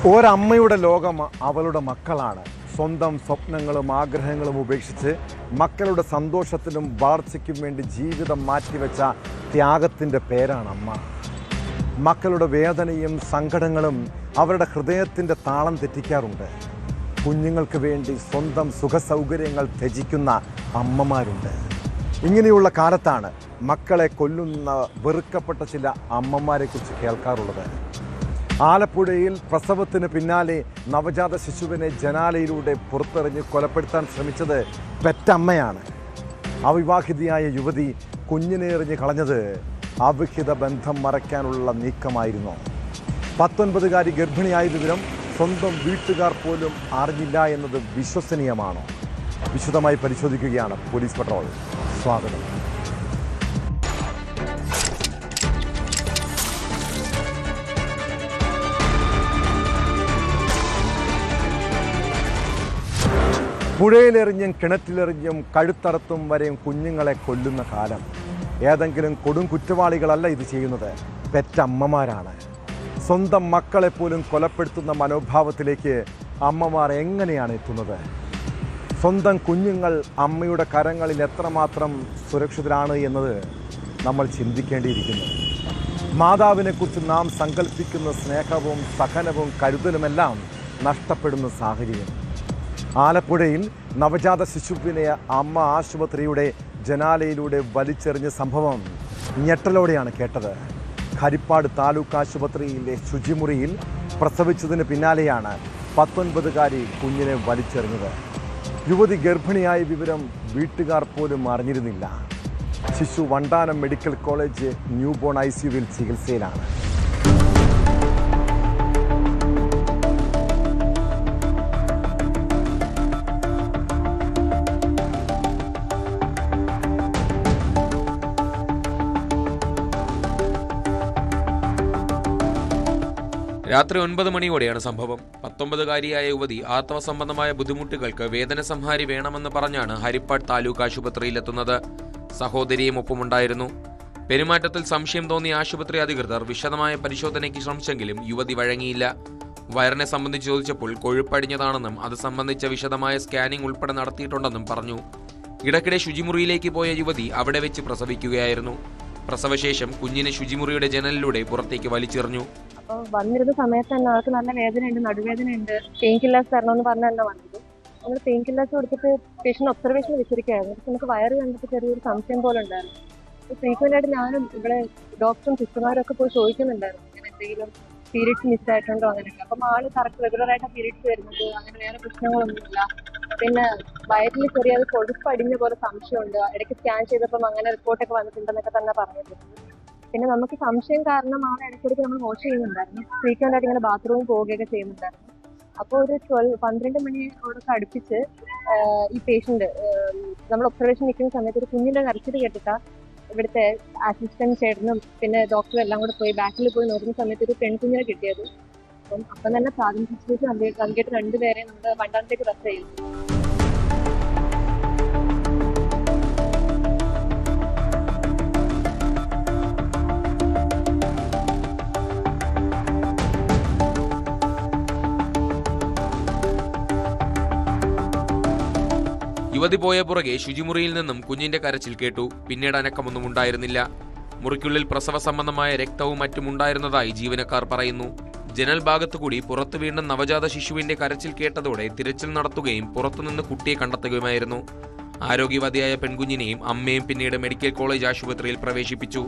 ഒരമ്മയുടെ ലോകം അവളുടെ മക്കളാണ്. സ്വന്തം സ്വപ്നങ്ങളും ആഗ്രഹങ്ങളും ഉപേക്ഷിച്ച് മക്കളുടെ സന്തോഷത്തിനും വളർച്ചയ്ക്കും വേണ്ടി ജീവിതം മാറ്റിവെച്ച ത്യാഗത്തിൻ്റെ പേരാണ് അമ്മ. മക്കളുടെ വേദനയും സങ്കടങ്ങളും അവരുടെ ഹൃദയത്തിൻ്റെ താളം തെറ്റിക്കാറുണ്ട്. കുഞ്ഞുങ്ങൾക്ക് വേണ്ടി സ്വന്തം സുഖസൗകര്യങ്ങൾ ത്യജിക്കുന്ന അമ്മമാരുണ്ട്. ഇങ്ങനെയുള്ള കാലത്താണ് മക്കളെ കൊല്ലുന്ന വെറുക്കപ്പെട്ട ചില അമ്മമാരെക്കുറിച്ച് കേൾക്കാറുള്ളത്. ആലപ്പുഴയിൽ പ്രസവത്തിന് പിന്നാലെ നവജാത ശിശുവിനെ ജനാലയിലൂടെ പുറത്തെറിഞ്ഞ് കൊലപ്പെടുത്താൻ ശ്രമിച്ചത് പെറ്റമ്മയാണ്. അവിവാഹിതയായ യുവതി കുഞ്ഞിനെ എറിഞ്ഞ് കളഞ്ഞത് അവിഹിത ബന്ധം മറയ്ക്കാനുള്ള നീക്കമായിരുന്നു. 19കാരി ഗർഭിണിയായ വിവരം സ്വന്തം വീട്ടുകാർ പോലും അറിഞ്ഞില്ല എന്നത് വിശ്വസനീയമാണോ? വിശദമായി പരിശോധിക്കുകയാണ് പോലീസ് പട്രോൾ. സ്വാഗതം. പുഴയിലെറിഞ്ഞും കിണറ്റിലെറിഞ്ഞും കഴുത്തറത്തും വരെയും കുഞ്ഞുങ്ങളെ കൊല്ലുന്ന കാലം. ഏതെങ്കിലും കൊടും കുറ്റവാളികളല്ല ഇത് ചെയ്യുന്നത്, പെറ്റമ്മമാരാണ്. സ്വന്തം മക്കളെപ്പോലും കൊലപ്പെടുത്തുന്ന മനോഭാവത്തിലേക്ക് അമ്മമാർ എങ്ങനെയാണ് എത്തുന്നത്? സ്വന്തം കുഞ്ഞുങ്ങൾ അമ്മയുടെ കരങ്ങളിൽ എത്രമാത്രം സുരക്ഷിതരാണ് എന്നത് നമ്മൾ ചിന്തിക്കേണ്ടിയിരിക്കുന്നു. മാതാവിനെക്കുറിച്ച് നാം സങ്കല്പിക്കുന്ന സ്നേഹവും സഹനവും കരുതലുമെല്ലാം നഷ്ടപ്പെടുന്ന സാഹചര്യം. ആലപ്പുഴയിൽ നവജാത ശിശുവിനെ അമ്മ ആശുപത്രിയുടെ ജനാലയിലൂടെ വലിച്ചെറിഞ്ഞ സംഭവം ഞെട്ടലോടെയാണ് കേട്ടത്. ഹരിപ്പാട് താലൂക്ക് ആശുപത്രിയിലെ ശുചിമുറിയിൽ പ്രസവിച്ചതിന് പിന്നാലെയാണ് 19കാരി കുഞ്ഞിനെ വലിച്ചെറിഞ്ഞത്. യുവതി ഗർഭിണിയായ വിവരം വീട്ടുകാർ പോലും അറിഞ്ഞിരുന്നില്ല. ശിശു വണ്ടാനം മെഡിക്കൽ കോളേജ് ന്യൂബോൺ ICUവിൽ ചികിത്സയിലാണ്. രാത്രി 9 മണിയോടെയാണ് സംഭവം. 19കാരിയായ യുവതി ആർത്തവ സംബന്ധമായ ബുദ്ധിമുട്ടുകൾക്ക് വേദന സംഹാരി വേണമെന്ന് പറഞ്ഞാണ് ഹരിപ്പാട് താലൂക്ക് ആശുപത്രിയിലെത്തുന്നത്. സഹോദരിയും ഒപ്പമുണ്ടായിരുന്നു. പെരുമാറ്റത്തിൽ സംശയം തോന്നിയ ആശുപത്രി അധികൃതർ വിശദമായ പരിശോധനയ്ക്ക് ശ്രമിച്ചെങ്കിലും യുവതി വഴങ്ങിയില്ല. വയറിനെ സംബന്ധിച്ച് ചോദിച്ചപ്പോൾ കൊഴുപ്പടിഞ്ഞതാണെന്നും അത് സംബന്ധിച്ച വിശദമായ സ്കാനിംഗ് ഉൾപ്പെടെ നടത്തിയിട്ടുണ്ടെന്നും പറഞ്ഞു. ഇടയ്ക്കിടെ ശുചിമുറിയിലേക്ക് പോയ യുവതി അവിടെ വെച്ച് പ്രസവിക്കുകയായിരുന്നു. പ്രസവശേഷം കുഞ്ഞിനെ ശുചിമുറിയുടെ ജനലിലൂടെ പുറത്തേക്ക് വലിച്ചെറിഞ്ഞു. അപ്പോൾ വന്നിരുന്ന സമയത്ത് തന്നെ ആൾക്ക് നല്ല വേദനയുണ്ട്, നടുവേദനയുണ്ട്, പെയിൻ കില്ലേഴ്സ് തരണമെന്ന് പറഞ്ഞ തന്നെ വന്നത്. നമ്മൾ പെയിൻ കില്ലേഴ്സ് കൊടുത്തിട്ട് പേഷ്യന്റ് ഒബ്സർവേഷൻ വെച്ചിരിക്കുകയായിരുന്നു. പക്ഷെ നമുക്ക് വയറ് കണ്ടിട്ട് ചെറിയൊരു സംശയം പോലെ ഉണ്ടായിരുന്നു. ഫ്രീക്വന്റ് ആയിട്ട് ഞാനും ഇവിടെ ഡോക്ടറും സിസ്റ്റർമാരും ഒക്കെ പോയി ചോദിക്കുന്നുണ്ടായിരുന്നു, ഇങ്ങനെ എന്തെങ്കിലും പീരീഡ്സ് മിസ്സായിട്ടുണ്ടോ അങ്ങനെയൊക്കെ. അപ്പം ആള് കറക്റ്റ് റെഗുലർ ആയിട്ട് പീരീഡ്സ് വരുന്നത്, അങ്ങനെ വേറെ പ്രശ്നങ്ങളൊന്നുമില്ല. പിന്നെ വയറ്റിൽ ചെറിയ കൊഴുപ്പടിഞ്ഞ പോലെ സംശയമുണ്ട്, ഇടയ്ക്ക് സ്കാൻ ചെയ്തപ്പം അങ്ങനെ റിപ്പോർട്ടൊക്കെ വന്നിട്ടുണ്ടെന്നൊക്കെ തന്നെ പറഞ്ഞിട്ടുണ്ട്. പിന്നെ നമുക്ക് സംശയം കാരണം ആളെ ഇടയ്ക്കിടയ്ക്ക് നമ്മൾ വാഷ് ചെയ്യുന്നുണ്ടായിരുന്നു. ഫ്രീക്വന്റ് ആയിട്ട് ഇങ്ങനെ ബാത്റൂമിൽ പോവുകയൊക്കെ ചെയ്യുന്നുണ്ടായിരുന്നു. അപ്പോൾ ഒരു 12 മണിയോടൊക്കെ അടുപ്പിച്ച് ഈ പേഷ്യന്റ് നമ്മൾ ഒബ്സർവേഷൻ നിൽക്കുന്ന സമയത്ത് ഒരു കുഞ്ഞിന്റെ കരച്ചിൽ കേട്ടിട്ടാ ഇവിടുത്തെ അസിസ്റ്റന്റ് ചേട്ടനും പിന്നെ ഡോക്ടറും എല്ലാം കൂടെ പോയി ബാക്കിൽ പോയി നോക്കുന്ന സമയത്ത് ഒരു പെൺകുഞ്ഞിനെ കിട്ടിയത്. അപ്പം തന്നെ പ്രാഥമിക ശുശ്രൂഷ നൽകിയിട്ട് 2 പേരെ നമ്മുടെ വണ്ടാനത്തേക്ക് റെഫർ ചെയ്തു. യുവതി പോയ പുറകെ ശുചിമുറിയിൽ നിന്നും കുഞ്ഞിന്റെ കരച്ചിൽ കേട്ടു. പിന്നീട് അനക്കമൊന്നും ഉണ്ടായിരുന്നില്ല. മുറിക്കുള്ളിൽ പ്രസവ സംബന്ധമായ രക്തവും മറ്റും ഉണ്ടായിരുന്നതായി ജീവനക്കാർ പറയുന്നു. ജനൽ ഭാഗത്തുകൂടി പുറത്തു വീണ്ടും നവജാത ശിശുവിന്റെ കരച്ചിൽ കേട്ടതോടെ തിരച്ചിൽ നടത്തുകയും പുറത്തുനിന്ന് കുട്ടിയെ കണ്ടെത്തുകയുമായിരുന്നു. ആരോഗ്യവതിയായ പെൺകുഞ്ഞിനെയും അമ്മയും പിന്നീട് മെഡിക്കൽ കോളേജ് ആശുപത്രിയിൽ പ്രവേശിപ്പിച്ചു.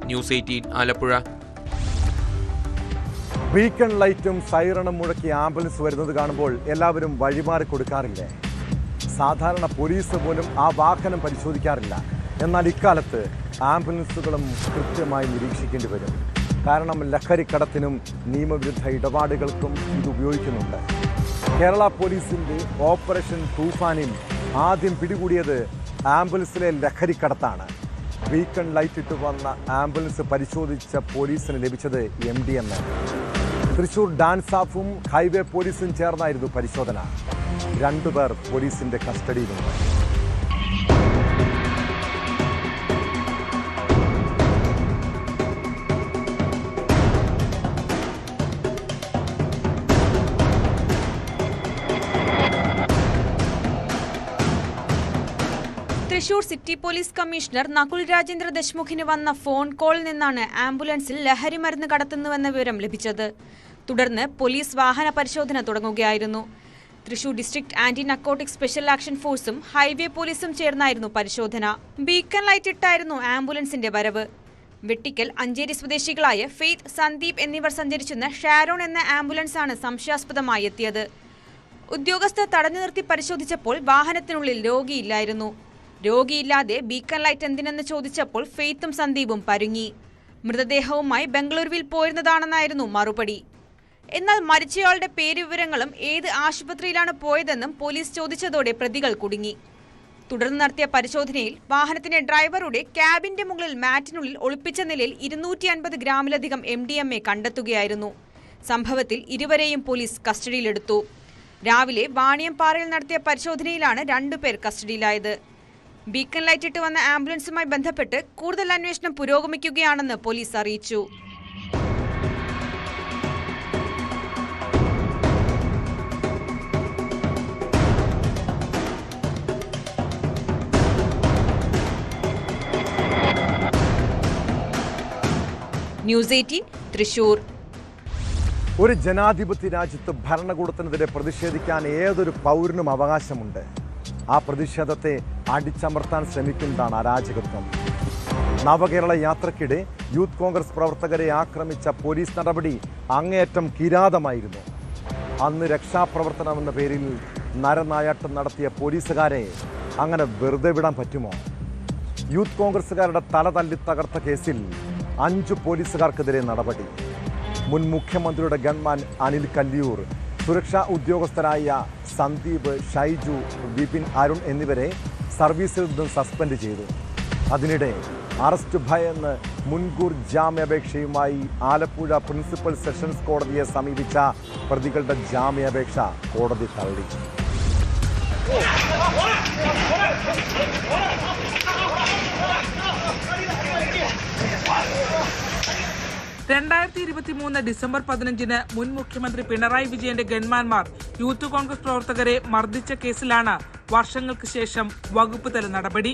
ന്യൂസ് 18 ആലപ്പുഴ. വീക്കെൻഡ് ലൈറ്റും സൈറണും മുഴക്കി ആംബുലൻസ് വരുന്നത് കാണുമ്പോൾ എല്ലാവരും വഴിമാറി കൊടുക്കാറില്ലേ? സാധാരണ പോലീസ് പോലും ആ വാഹനം പരിശോധിക്കാറില്ല. എന്നാൽ ഇക്കാലത്ത് ആംബുലൻസുകളും കൃത്യമായി നിരീക്ഷിക്കേണ്ടി വരും. കാരണം ലഹരിക്കടത്തിനും നിയമവിരുദ്ധ ഇടപാടുകൾക്കും ഇത് ഉപയോഗിക്കുന്നുണ്ട്. കേരള പോലീസിൻ്റെ ഓപ്പറേഷൻ തൂഫാനിൽ ആദ്യം പിടികൂടിയത് ആംബുലൻസിലെ ലഹരിക്കടത്താണ്. വീക്കെൻഡ് ലൈറ്റ് ഇട്ട് വന്ന ആംബുലൻസ് പരിശോധിച്ച പോലീസിന് ലഭിച്ചത് MDMA. തൃശൂർ ഡാൻസ് സ്റ്റാഫും ഹൈവേ പോലീസും ചേർന്നായിരുന്നു പരിശോധന. 2 പേർ പോലീസിന്റെ കസ്റ്റഡിയിലുണ്ട്. Thrissur city police commissioner Nakul Rajendra ദശ്മുഖിന് വന്ന ഫോൺ കോളിൽ നിന്നാണ് ആംബുലൻസിൽ ലഹരി മരുന്ന് കടത്തുന്നുവെന്ന വിവരം ലഭിച്ചത്. തുടർന്ന് പോലീസ് വാഹന പരിശോധന തുടങ്ങുകയായിരുന്നു. Thrissur district anti narcotic special action ഫോഴ്സും ഹൈവേ പോലീസും ചേർന്നായിരുന്നു പരിശോധന. ബീക്കൺ ലൈറ്റ് ഇട്ടായിരുന്നു ആംബുലൻസിന്റെ വരവ്. വെട്ടിക്കൽ അഞ്ചേരി സ്വദേശികളായ ഫെയ്ത്ത്, സന്ദീപ് എന്നിവർ സഞ്ചരിച്ചിരുന്ന ഷാരോൺ എന്ന ആംബുലൻസാണ് സംശയാസ്പദമായി എത്തിയത്. ഉദ്യോഗസ്ഥർ തടഞ്ഞു നിർത്തി പരിശോധിച്ചപ്പോൾ വാഹനത്തിനുള്ളിൽ രോഗിയില്ലായിരുന്നു. രോഗിയില്ലാതെ ബീക്കൺ ലൈറ്റ് എന്തിനെന്ന് ചോദിച്ചപ്പോൾ ഫെയ്ത്തും സന്ദീപും പരുങ്ങി. മൃതദേഹവുമായി ബംഗളൂരുവിൽ പോയിരുന്നതാണെന്നായിരുന്നു മറുപടി. എന്നാൽ മരിച്ചയാളുടെ പേരുവിവരങ്ങളും ഏത് ആശുപത്രിയിലാണ് പോയതെന്നും പോലീസ് ചോദിച്ചതോടെ പ്രതികൾ കുടുങ്ങി. തുടർന്ന് നടത്തിയ പരിശോധനയിൽ വാഹനത്തിന്റെ ഡ്രൈവറുടെ ക്യാബിന്റെ മുകളിൽ മാറ്റിനുള്ളിൽ ഒളിപ്പിച്ച നിലയിൽ 250 ഗ്രാമിലധികം MDMA കണ്ടെത്തുകയായിരുന്നു. സംഭവത്തിൽ ഇരുവരെയും പോലീസ് കസ്റ്റഡിയിലെടുത്തു. രാവിലെ വാണിയംപാറയിൽ നടത്തിയ പരിശോധനയിലാണ് 2 പേർ കസ്റ്റഡിയിലായത്. ബീക്കൺ ലൈറ്റ് ഇട്ട് വന്ന ആംബുലൻസുമായി ബന്ധപ്പെട്ട് കൂടുതൽ അന്വേഷണം പുരോഗമിക്കുകയാണെന്ന് പോലീസ് അറിയിച്ചു. ന്യൂസ് 18 തൃശൂർ. ഒരു ജനാധിപത്യ രാജ്യത്ത് ഭരണകൂടത്തിനെതിരെ പ്രതിഷേധിക്കാൻ ഏതൊരു പൗരനും അവകാശമുണ്ട്. ആ പ്രതിഷേധത്തെ അടിച്ചമർത്താൻ ശ്രമിക്കുന്നതാണ് അരാജകത്വം. നവകേരള യാത്രയ്ക്കിടെ യൂത്ത് കോൺഗ്രസ് പ്രവർത്തകരെ ആക്രമിച്ച പോലീസ് നടപടി അങ്ങേയറ്റം കിരാതമായിരുന്നു. അന്ന് രക്ഷാപ്രവർത്തനമെന്ന പേരിൽ നരനായാട്ടം നടത്തിയ പോലീസുകാരെ അങ്ങനെ വെറുതെ വിടാൻ പറ്റുമോ? യൂത്ത് കോൺഗ്രസുകാരുടെ തല തല്ലി തകർത്ത കേസിൽ 5 പോലീസുകാർക്കെതിരെ നടപടി. മുൻ മുഖ്യമന്ത്രിയുടെ ഗൺമാൻ അനിൽ കല്ലിയൂർ, സുരക്ഷാ ഉദ്യോഗസ്ഥരായ സന്ദീപ്, ഷൈജു, വിപിൻ, അരുൺ എന്നിവരെ സർവീസിൽ നിന്നും സസ്പെൻഡ് ചെയ്തു. അതിനിടെ അറസ്റ്റ് ഭയന്ന് മുൻകൂർ ജാമ്യാപേക്ഷയുമായി ആലപ്പുഴ പ്രിൻസിപ്പൽ സെഷൻസ് കോടതിയെ സമീപിച്ച പ്രതികളുടെ ജാമ്യാപേക്ഷ കോടതി തള്ളി. 2023 ഡിസംബർ 15 മുൻ മുഖ്യമന്ത്രി പിണറായി വിജയന്റെ ഗൺമാൻമാർ യൂത്ത് കോൺഗ്രസ് പ്രവർത്തകരെ മർദ്ദിച്ച കേസിലാണ് വർഷങ്ങൾക്ക് ശേഷം വകുപ്പ് തല നടപടി.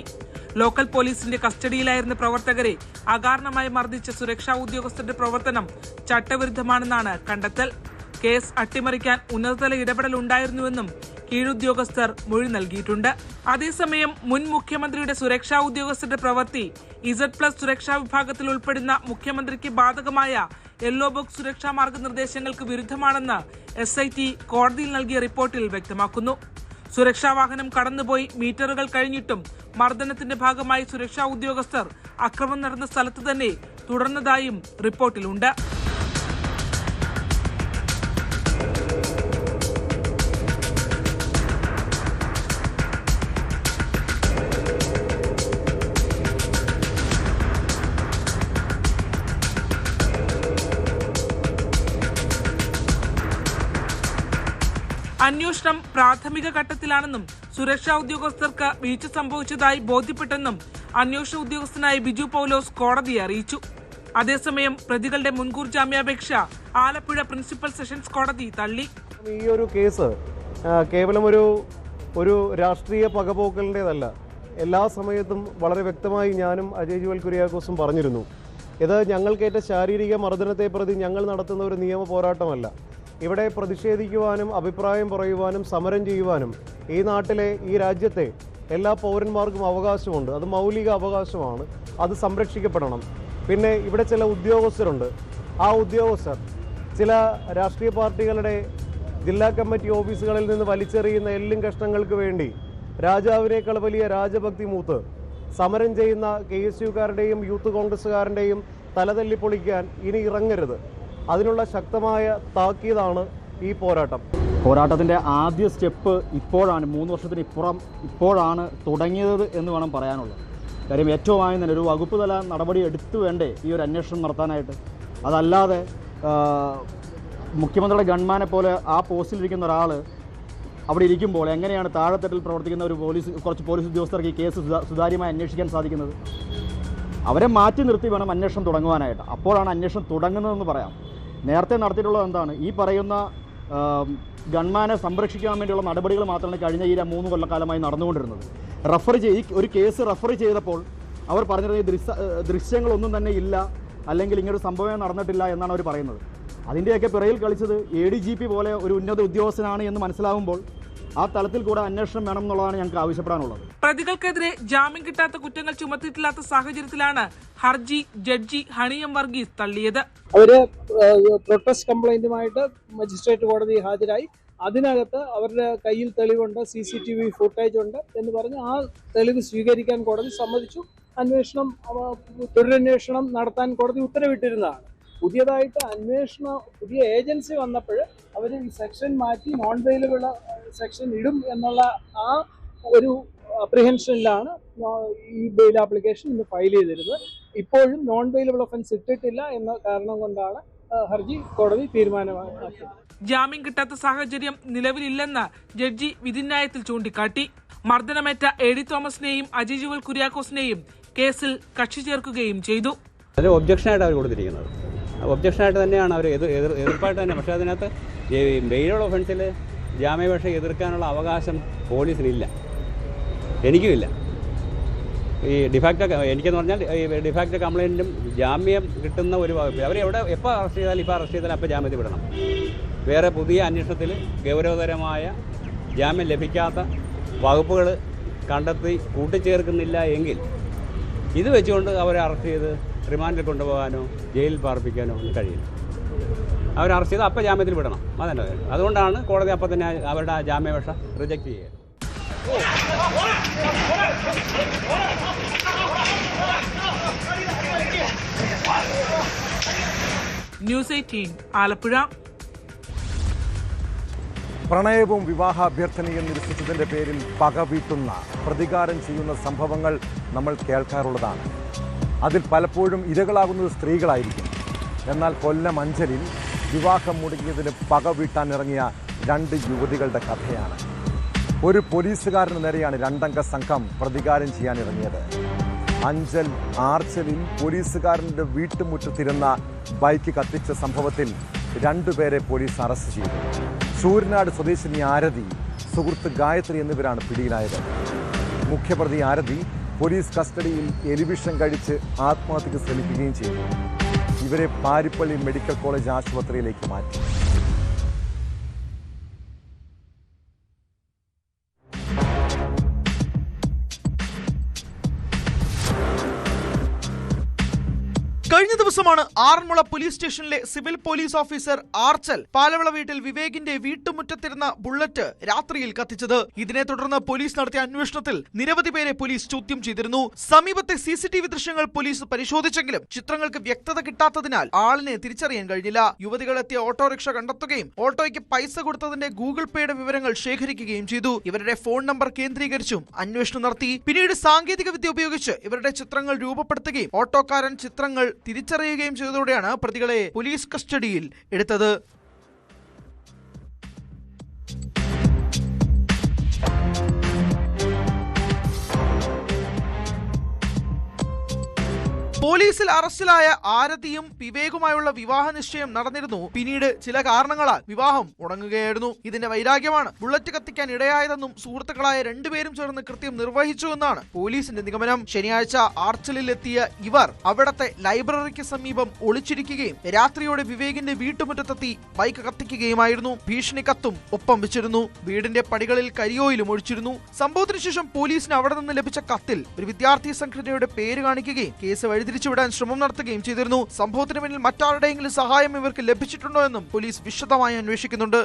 ലോക്കൽ പോലീസിന്റെ കസ്റ്റഡിയിലായിരുന്ന പ്രവർത്തകരെ അകാരണമായി മർദ്ദിച്ച സുരക്ഷാ ഉദ്യോഗസ്ഥരുടെ പ്രവർത്തനം ചട്ടവിരുദ്ധമാണെന്നാണ് കണ്ടെത്തൽ. കേസ് അട്ടിമറിക്കാൻ ഉന്നതതല ഇടപെടൽ ഉണ്ടായിരുന്നുവെന്നും കീഴുദ്യോഗസ്ഥർ മൊഴി നൽകിയിട്ടുണ്ട്. അതേസമയം മുൻ മുഖ്യമന്ത്രിയുടെ സുരക്ഷാ ഉദ്യോഗസ്ഥരുടെ പ്രവൃത്തി Z+ സുരക്ഷാ വിഭാഗത്തിൽ ഉൾപ്പെടുന്ന മുഖ്യമന്ത്രിക്ക് ബാധകമായ യെല്ലോ ബോക്സ് സുരക്ഷാ മാർഗനിർദ്ദേശങ്ങൾക്ക് വിരുദ്ധമാണെന്ന് SIT കോടതിയിൽ നൽകിയ റിപ്പോർട്ടിൽ വ്യക്തമാക്കുന്നു. സുരക്ഷാ വാഹനം കടന്നുപോയി മീറ്ററുകൾ കഴിഞ്ഞിട്ടും മർദ്ദനത്തിന്റെ ഭാഗമായി സുരക്ഷാ ഉദ്യോഗസ്ഥർ അക്രമം നടന്ന സ്ഥലത്ത് തന്നെ തുടർന്നതായും റിപ്പോർട്ടിലുണ്ട്. അന്വേഷണം പ്രാഥമിക ഘട്ടത്തിലാണെന്നും സുരക്ഷാ ഉദ്യോഗസ്ഥർക്ക് വീഴ്ച സംഭവിച്ചതായി ബോധ്യപ്പെട്ടെന്നും അന്വേഷണ ഉദ്യോഗസ്ഥനായ ബിജു പൗലോസ് കോടതിയെ അറിയിച്ചു. അതേസമയം പ്രതികളുടെ മുൻകൂർ ജാമ്യാപേക്ഷ ആലപ്പുഴ പ്രിൻസിപ്പൽ സെഷൻസ് കോടതി തള്ളി. ഈ ഒരു കേസ് കേവലം ഒരു രാഷ്ട്രീയ പകപോക്കലിൻ്റെതല്ല. എല്ലാ സമയത്തും വളരെ വ്യക്തമായി ഞാനും അജയ് ജുവൽ കുര്യാക്കോസും പറഞ്ഞിരുന്നു, ഇത് ഞങ്ങൾക്കേറ്റ ശാരീരിക മർദ്ദനത്തെ പ്രതി ഞങ്ങൾ നടത്തുന്ന ഒരു നിയമ പോരാട്ടമല്ല. ഇവിടെ പ്രതിഷേധിക്കുവാനും അഭിപ്രായം പറയുവാനും സമരം ചെയ്യുവാനും ഈ നാട്ടിലെ ഈ രാജ്യത്തെ എല്ലാ പൗരന്മാർക്കും അവകാശമുണ്ട്. അത് മൗലിക അവകാശമാണ്, അത് സംരക്ഷിക്കപ്പെടണം. പിന്നെ ഇവിടെ ചില ഉദ്യോഗസ്ഥരുണ്ട്. ആ ഉദ്യോഗസ്ഥർ ചില രാഷ്ട്രീയ പാർട്ടികളുടെ ജില്ലാ കമ്മിറ്റി ഓഫീസുകളിൽ നിന്ന് വലിച്ചെറിയുന്ന എല്ലും കഷ്ണങ്ങൾക്ക് വേണ്ടി രാജാവിനേക്കാൾ വലിയ രാജഭക്തി മൂത്ത് സമരം ചെയ്യുന്ന KSUക്കാരുടെയും യൂത്ത് കോൺഗ്രസ്സുകാരൻ്റെയും തലതല്ലി പൊളിക്കാൻ ഇനി ഇറങ്ങരുത്. അതിനുള്ള ശക്തമായ താക്കീതാണ് ഈ പോരാട്ടം. പോരാട്ടത്തിൻ്റെ ആദ്യ സ്റ്റെപ്പ് ഇപ്പോഴാണ്, 3 വർഷത്തിന് ഇപ്പോഴാണ് തുടങ്ങിയത് എന്ന് വേണം പറയാനുള്ളത്. കാര്യം ഏറ്റവും ആദ്യം തന്നെ ഒരു വകുപ്പ് തല നടപടി എടുത്തു വേണ്ടേ ഈ ഒരു അന്വേഷണം നടത്താനായിട്ട്. അതല്ലാതെ മുഖ്യമന്ത്രിയുടെ ഗൺമാനെ പോലെ ആ പോസ്റ്റിലിരിക്കുന്ന ഒരാൾ അവിടെ ഇരിക്കുമ്പോൾ എങ്ങനെയാണ് താഴെത്തട്ടിൽ പ്രവർത്തിക്കുന്ന ഒരു കുറച്ച് പോലീസ് ഉദ്യോഗസ്ഥർക്ക് ഈ കേസ് സുതാര്യമായി അന്വേഷിക്കാൻ സാധിക്കുന്നത്? അവരെ മാറ്റി നിർത്തി വേണം അന്വേഷണം തുടങ്ങുവാനായിട്ട്. അപ്പോഴാണ് അന്വേഷണം തുടങ്ങുന്നതെന്ന് പറയാം. നേരത്തെ നടത്തിയിട്ടുള്ളത് എന്താണ്? ഈ പറയുന്ന ഗൺമാനെ സംരക്ഷിക്കാൻ വേണ്ടിയുള്ള നടപടികൾ മാത്രമാണ് കഴിഞ്ഞ ഈ 3 കൊല്ലക്കാലമായി നടന്നുകൊണ്ടിരുന്നത്. ഒരു കേസ് റഫർ ചെയ്തപ്പോൾ അവർ പറഞ്ഞത് ഈ ദൃശ്യങ്ങളൊന്നും തന്നെ ഇല്ല, അല്ലെങ്കിൽ ഇങ്ങനൊരു സംഭവം നടന്നിട്ടില്ല എന്നാണ് അവർ പറയുന്നത്. അതിൻ്റെയൊക്കെ പിറയിൽ കളിച്ചത് ADGP പോലെ ഒരു ഉന്നത ഉദ്യോഗസ്ഥനാണ് എന്ന് മനസ്സിലാവുമ്പോൾ ആ തലത്തിൽ കൂടെ അന്വേഷണം വേണം എന്നുള്ളതാണ് ഞങ്ങൾക്ക് ആവശ്യപ്പെടാനുള്ളത്. പ്രതികൾക്കെതിരെ ജാമ്യം കിട്ടാത്ത കുറ്റങ്ങൾ ചുമത്തിയിട്ടില്ലാത്ത സാഹചര്യത്തിലാണ് ഹർജി ജഡ്ജി ഹണിയം വർഗീസ് തള്ളിയത്. അവര് പ്രൊട്ടസ്റ്റ് കംപ്ലൈന്റുമായിട്ട് മജിസ്ട്രേറ്റ് കോടതി ഹാജരായി. അതിനകത്ത് അവരുടെ കയ്യിൽ തെളിവുണ്ട്, CCTV ഫുട്ടേജ് ഉണ്ട് എന്ന് പറഞ്ഞ് ആ തെളിവ് സ്വീകരിക്കാൻ കോടതി സമ്മതിച്ചു. തുടരന്വേഷണം നടത്താൻ കോടതി ഉത്തരവിട്ടിരുന്നതാണ്. പുതിയതായിട്ട് പുതിയ ഏജൻസി വന്നപ്പോൾ അവർ ഈ സെക്ഷൻ മാറ്റി നോൺ ബെയിലബിൾ സെക്ഷൻ ഇടും എന്നുള്ള ആ ഒരു അപ്രിഹെൻഷനിലാണ് ഈ ബെയിൽ ആപ്ലിക്കേഷൻ ഇന്ന് ഫയൽ ചെയ്തിരുന്നത്. ഇപ്പോഴും നോൺ ബെയിലബിൾ ഒഫൻസ് ഇട്ടിട്ടില്ല എന്ന കാരണം കൊണ്ടാണ് ഹർജി കോടതി തീരുമാനമാക്കിയത്. ജാമ്യം കിട്ടാത്ത സാഹചര്യം നിലവിലില്ലെന്ന് ജഡ്ജി വിധിന്യായത്തിൽ ചൂണ്ടിക്കാട്ടി. മർദ്ദനമേറ്റ AD തോമസിനെയും അജയ് കുര്യാക്കോസിനെയും കേസിൽ കക്ഷി ചേർക്കുകയും ചെയ്തു. അത് ഒബ്ജക്ഷനായിട്ട് അവർ കൊടുത്തിരിക്കുന്നത്, ഒബ്ജക്ഷനായിട്ട് തന്നെയാണ് അവർ എതിർപ്പായിട്ട് തന്നെ. പക്ഷേ അതിനകത്ത് ബെയിലുള്ള ഒഫൻസിൽ ജാമ്യാപേക്ഷ എതിർക്കാനുള്ള അവകാശം പോലീസിനില്ല, എനിക്കുമില്ല. ഈ ഡിഫാക്റ്റോ എനിക്കെന്ന് പറഞ്ഞാൽ ഈ ഡിഫാക്റ്റോ കംപ്ലയിൻറ്റും ജാമ്യം കിട്ടുന്ന ഒരു വകുപ്പ് അവരെവിടെ എപ്പോൾ അറസ്റ്റ് ചെയ്താലും അപ്പോൾ ജാമ്യത്തിൽ വിടണം. വേറെ പുതിയ അന്വേഷണത്തിൽ ഗൗരവതരമായ ജാമ്യം ലഭിക്കാത്ത വകുപ്പുകൾ കണ്ടെത്തി കൂട്ടിച്ചേർക്കുന്നില്ല എങ്കിൽ ഇത് വെച്ചുകൊണ്ട് അവരെ അറസ്റ്റ് ചെയ്ത് റിമാൻഡിൽ കൊണ്ടുപോകാനോ ജയിലിൽ പാർപ്പിക്കാനോ ഒന്നും കഴിയില്ല. അവരെ അറസ്റ്റ് ചെയ്ത് അപ്പോൾ ജാമ്യത്തിൽ വിടണം, അതന്നെ. അതുകൊണ്ടാണ് കോടതി അപ്പോൾ തന്നെ അവരുടെ ജാമ്യാപേക്ഷ റിജക്റ്റ് ചെയ്യുക. ന്യൂസ് 18 ആലപ്പുഴ. പ്രണയവും വിവാഹാഭ്യർത്ഥനയും നിരസിച്ചതിൻ്റെ പേരിൽ പക വീട്ടുന്ന, പ്രതികാരം ചെയ്യുന്ന സംഭവങ്ങൾ നമ്മൾ കേൾക്കാറുള്ളതാണ്. അതിൽ പലപ്പോഴും ഇരകളാകുന്നത് സ്ത്രീകളായിരിക്കും. എന്നാൽ കൊല്ലം അഞ്ചലിൽ വിവാഹം മുടങ്ങിയതിന് പക വീട്ടാനിറങ്ങിയ 2 യുവതികളുടെ കഥയാണ്. ഒരു പോലീസുകാരന് നേരെയാണ് 2 അംഗ സംഘം പ്രതികാരം ചെയ്യാനിറങ്ങിയത്. അഞ്ചൽ ആർച്ചലിൽ പോലീസുകാരൻ്റെ വീട്ടുമുറ്റത്തിരുന്ന ബൈക്ക് കത്തിച്ച സംഭവത്തിൽ 2 പേരെ പോലീസ് അറസ്റ്റ് ചെയ്തു. സൂര്യനാട് സ്വദേശിനി ആരതി, സുഹൃത്ത് ഗായത്രി എന്നിവരാണ് പിടിയിലായത്. മുഖ്യപ്രതി ആരതി പോലീസ് കസ്റ്റഡിയിൽ എലിവിഷം കഴിച്ച് ആത്മഹത്യക്ക് ശ്രമിക്കുകയും ചെയ്തു. ഇവരെ പാരിപ്പള്ളി മെഡിക്കൽ കോളേജ് ആശുപത്രിയിലേക്ക് മാറ്റി. കഴിഞ്ഞ ദിവസമാണ് ആറന്മുള പോലീസ് സ്റ്റേഷനിലെ civil police officer Archal Palavila വീട്ടിൽ വിവേകിന്റെ വീട്ടുമുറ്റത്തിരുന്ന ബുള്ളറ്റ് രാത്രിയിൽ കത്തിച്ചത്. ഇതിനെ തുടർന്ന് പോലീസ് നടത്തിയ അന്വേഷണത്തിൽ നിരവധി പേരെ പോലീസ് ചോദ്യം ചെയ്തിരുന്നു. സമീപത്തെ CCTV ദൃശ്യങ്ങൾ പോലീസ് പരിശോധിച്ചെങ്കിലും ചിത്രങ്ങൾക്ക് വ്യക്തത കിട്ടാത്തതിനാൽ ആളിനെ തിരിച്ചറിയാൻ കഴിഞ്ഞില്ല. യുവതികൾ എത്തിയ ഓട്ടോറിക്ഷ കണ്ടെത്തുകയും ഓട്ടോയ്ക്ക് പൈസ കൊടുത്തതിന്റെ ഗൂഗിൾ പേയുടെ വിവരങ്ങൾ ശേഖരിക്കുകയും ചെയ്തു. ഇവരുടെ ഫോൺ നമ്പർ കേന്ദ്രീകരിച്ചും അന്വേഷണം നടത്തി. പിന്നീട് സാങ്കേതിക വിദ്യ ഉപയോഗിച്ച് ഇവരുടെ ചിത്രങ്ങൾ രൂപപ്പെടുത്തുകയും ഓട്ടോക്കാരൻ ചിത്രങ്ങൾ തിരിച്ചറിയുകയും ചെയ്തതോടെയാണ് പ്രതികളെ പോലീസ് കസ്റ്റഡിയിൽ എടുത്തത്. പോലീസിൽ അറസ്റ്റിലായ ആരതിയും വിവേകുമായുള്ള വിവാഹ നിശ്ചയം നടന്നിരുന്നു. പിന്നീട് ചില കാരണങ്ങളാൽ വിവാഹം മുടങ്ങുകയായിരുന്നു. ഇതിന്റെ വൈരാഗ്യമാണ് ബുള്ളറ്റ് കത്തിക്കാൻ ഇടയായതെന്നും സുഹൃത്തുക്കളായ 2 പേരും ചേർന്ന് കൃത്യം നിർവഹിച്ചുവെന്നാണ് പോലീസിന്റെ നിഗമനം. ശനിയാഴ്ച ആർച്ചലിൽ എത്തിയ ഇവർ അവിടത്തെ ലൈബ്രറിക്ക് സമീപം ഒളിച്ചിരിക്കുകയും രാത്രിയോടെ വിവേകിന്റെ വീട്ടുമുറ്റത്തെത്തി ബൈക്ക് കത്തിക്കുകയുമായിരുന്നു. ഭീഷണി കത്തും ഒപ്പം വെച്ചിരുന്നു. വീടിന്റെ പടികളിൽ കരിയോയിലും ഒഴിച്ചിരുന്നു. സംഭവത്തിന് ശേഷം പോലീസിന് അവിടെ നിന്ന് ലഭിച്ച കത്തിൽ ഒരു വിദ്യാർത്ഥി സംഘടനയുടെ പേര് കാണിക്കുകയും കേസ് വഴിതിരിച്ചുവിടാൻ ശ്രമം നടത്തുകയും ചെയ്തിരുന്നു. സംഭവത്തിന് പിന്നിൽ മറ്റാരുടെയെങ്കിലും സഹായം ഇവർക്ക് ലഭിച്ചിട്ടുണ്ടോ എന്നും പോലീസ് വിശദമായി അന്വേഷിക്കുന്നുണ്ട്.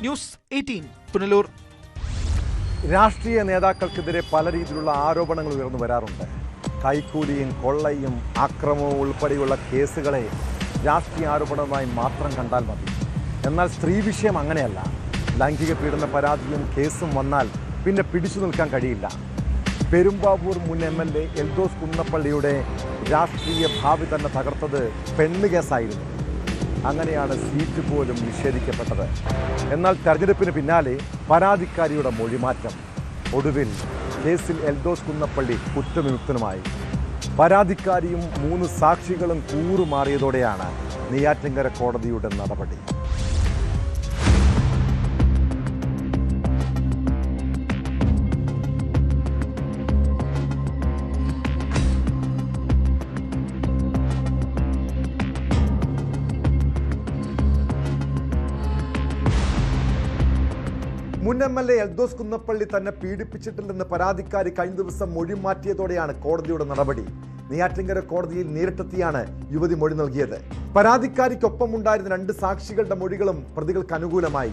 ന്യൂസ് 18 പുനലൂർ. രാഷ്ട്രീയ നേതാക്കൾക്കെതിരെ പല രീതിയിലുള്ള ആരോപണങ്ങൾ ഉയർന്നു വരാറുണ്ട്. കൈക്കൂലിയും കൊള്ളയും അക്രമവും ഉൾപ്പെടെയുള്ള കേസുകളെ രാഷ്ട്രീയ ആരോപണമായി മാത്രം കണ്ടാൽ മതി. എന്നാൽ സ്ത്രീ വിഷയം അങ്ങനെയല്ല. ലൈംഗിക പീഡന പരാതിയും കേസും വന്നാൽ പിന്നെ പിടിച്ചു നിൽക്കാൻ കഴിയില്ല. പെരുമ്പാവൂർ മുൻ MLA എൽദോസ് കുന്നപ്പള്ളിയുടെ രാഷ്ട്രീയ ഭാവി തന്നെ തകർത്തത് പെണ്ണ് കേസായിരുന്നു. അങ്ങനെയാണ് സീറ്റ് പോലും നിഷേധിക്കപ്പെട്ടത്. എന്നാൽ തെരഞ്ഞെടുപ്പിന് പിന്നാലെ പരാതിക്കാരിയുടെ മൊഴിമാറ്റം. ഒടുവിൽ കേസിൽ എൽദോസ് കുന്നപ്പള്ളി കുറ്റവിമുക്തനുമായി. പരാതിക്കാരിയും 3 സാക്ഷികളും കൂറുമാറിയതോടെയാണ് നെയ്യാറ്റിൻകര കോടതിയുടെ നടപടി. മുൻ MLA എൽദോസ് കുന്നപ്പള്ളി തന്നെ പീഡിപ്പിച്ചിട്ടില്ലെന്ന് പരാതിക്കാരി കഴിഞ്ഞ ദിവസം മൊഴി മാറ്റിയതോടെയാണ് കോടതിയുടെ നടപടി. നെയ്യാറ്റിൻകര കോടതിയിൽ നേരിട്ടെത്തിയാണ് യുവതി മൊഴി നൽകിയത്. പരാതിക്കാരിക്കൊപ്പമുണ്ടായിരുന്ന 2 സാക്ഷികളുടെ മൊഴികളും പ്രതികൾക്ക് അനുകൂലമായി.